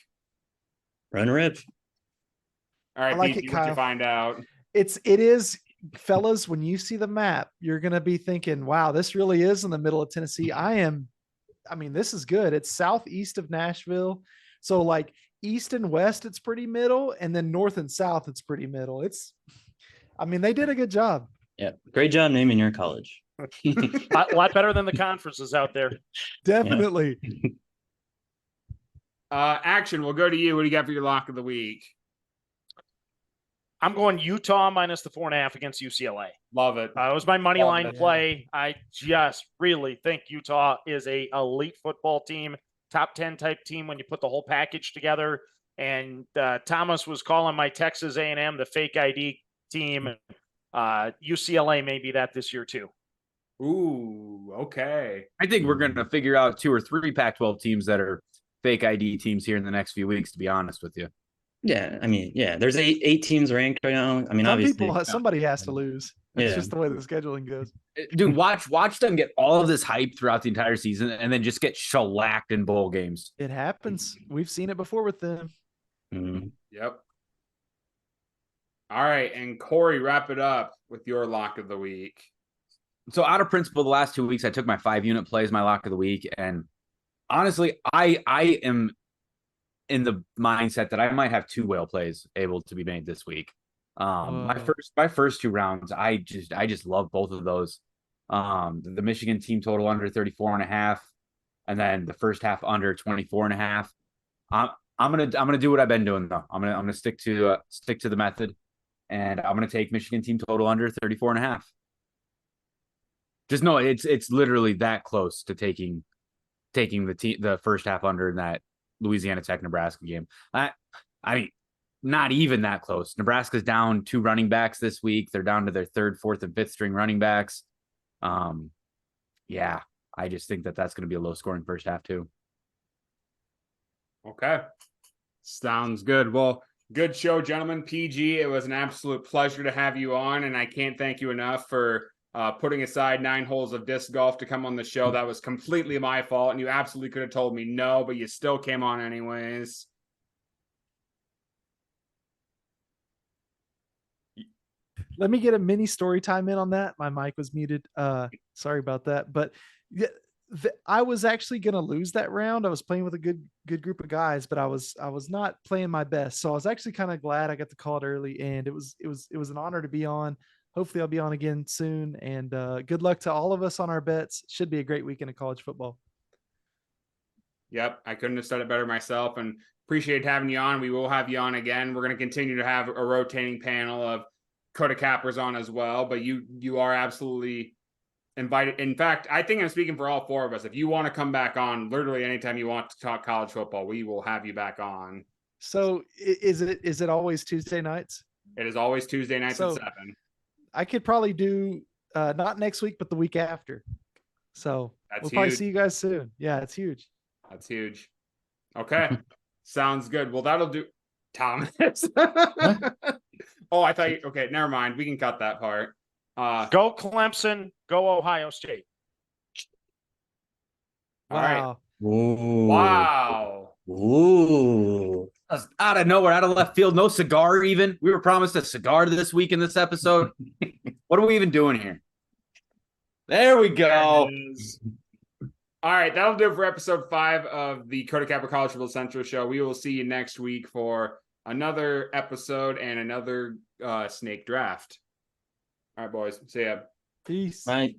Run rip. All right, I like PG, it, what you Kyle. find out? It is, fellas, when you see the map, you're going to be thinking, wow, this really is in the middle of Tennessee. This is good. It's southeast of Nashville. So like east and west, it's pretty middle. And then north and south, it's pretty middle. They did a good job. Yeah. Great job naming your college. A lot better than the conferences out there. Definitely. Action, we'll go to you. What do you got for your lock of the week? I'm going Utah -4.5 against UCLA. Love it. It was my money Love line it. play. I just really think Utah is a elite football team, top 10 type team when you put the whole package together. And Thomas was calling my Texas A&M the fake ID team. UCLA may be that this year too. Ooh, okay. I think we're going to figure out 2 or 3 Pac-12 teams that are fake ID teams here in the next few weeks, to be honest with you. Yeah. I mean, there's eight teams ranked right now. I mean, obviously somebody has to lose. It's just the way the scheduling goes. Dude, watch them get all of this hype throughout the entire season and then just get shellacked in bowl games. It happens. We've seen it before with them. Yep. All right, and Corey, wrap it up with your lock of the week. So out of principle, the last 2 weeks, I took my 5-unit plays, my lock of the week. And honestly, I am in the mindset that I might have 2 whale plays able to be made this week. My first 2 rounds, I just love both of those. The Michigan team total under 34.5, and then the first half under 24.5. I'm gonna do what I've been doing though. I'm gonna stick to the method, and I'm gonna take Michigan team total under 34.5. Just know it's literally that close to taking the first half under in that Louisiana Tech Nebraska game. I mean, not even that close. Nebraska's down 2 running backs this week. They're down to their 3rd, 4th, and 5th string running backs. Yeah, I just think that's going to be a low scoring first half too. Okay. Sounds good. Well, Good show, gentlemen. PG, it was an absolute pleasure to have you on, and I can't thank you enough for putting aside 9 holes of disc golf to come on the show. That was completely my fault, and you absolutely could have told me no, but you still came on anyways. Let me get a mini story time in on that. My mic was muted. Sorry about that. But yeah, I was actually gonna lose that round. I was playing with a good group of guys, but I was not playing my best. So I was actually kind of glad I got to call it early, and it was an honor to be on. Hopefully I'll be on again soon. And good luck to all of us on our bets. Should be a great weekend of college football. Yep, I couldn't have said it better myself, and appreciate having you on. We will have you on again. We're going to continue to have a rotating panel of Kota Cappers on as well, but you are absolutely invited. In fact, I think I'm speaking for all 4 of us. If you want to come back on literally anytime you want to talk college football, we will have you back on. So is it always Tuesday nights? It is always Tuesday nights at 7. I could probably do not next week, but the week after. So we'll probably see you guys soon. Yeah, it's huge. That's huge. Okay. Sounds good. Well, that'll do. Thomas. Oh, I thought you, okay, never mind. We can cut that part. Go Clemson, go Ohio State. All right. Ooh. Wow. Ooh. Out of nowhere, out of left field, no cigar even. We were promised a cigar this week in this episode. What are we even doing here? There we go. All right, that'll do it for episode 5 of the Kota Capper College Football Central show. We will see you next week for another episode and another snake draft. All right, boys. See ya. Peace. Right.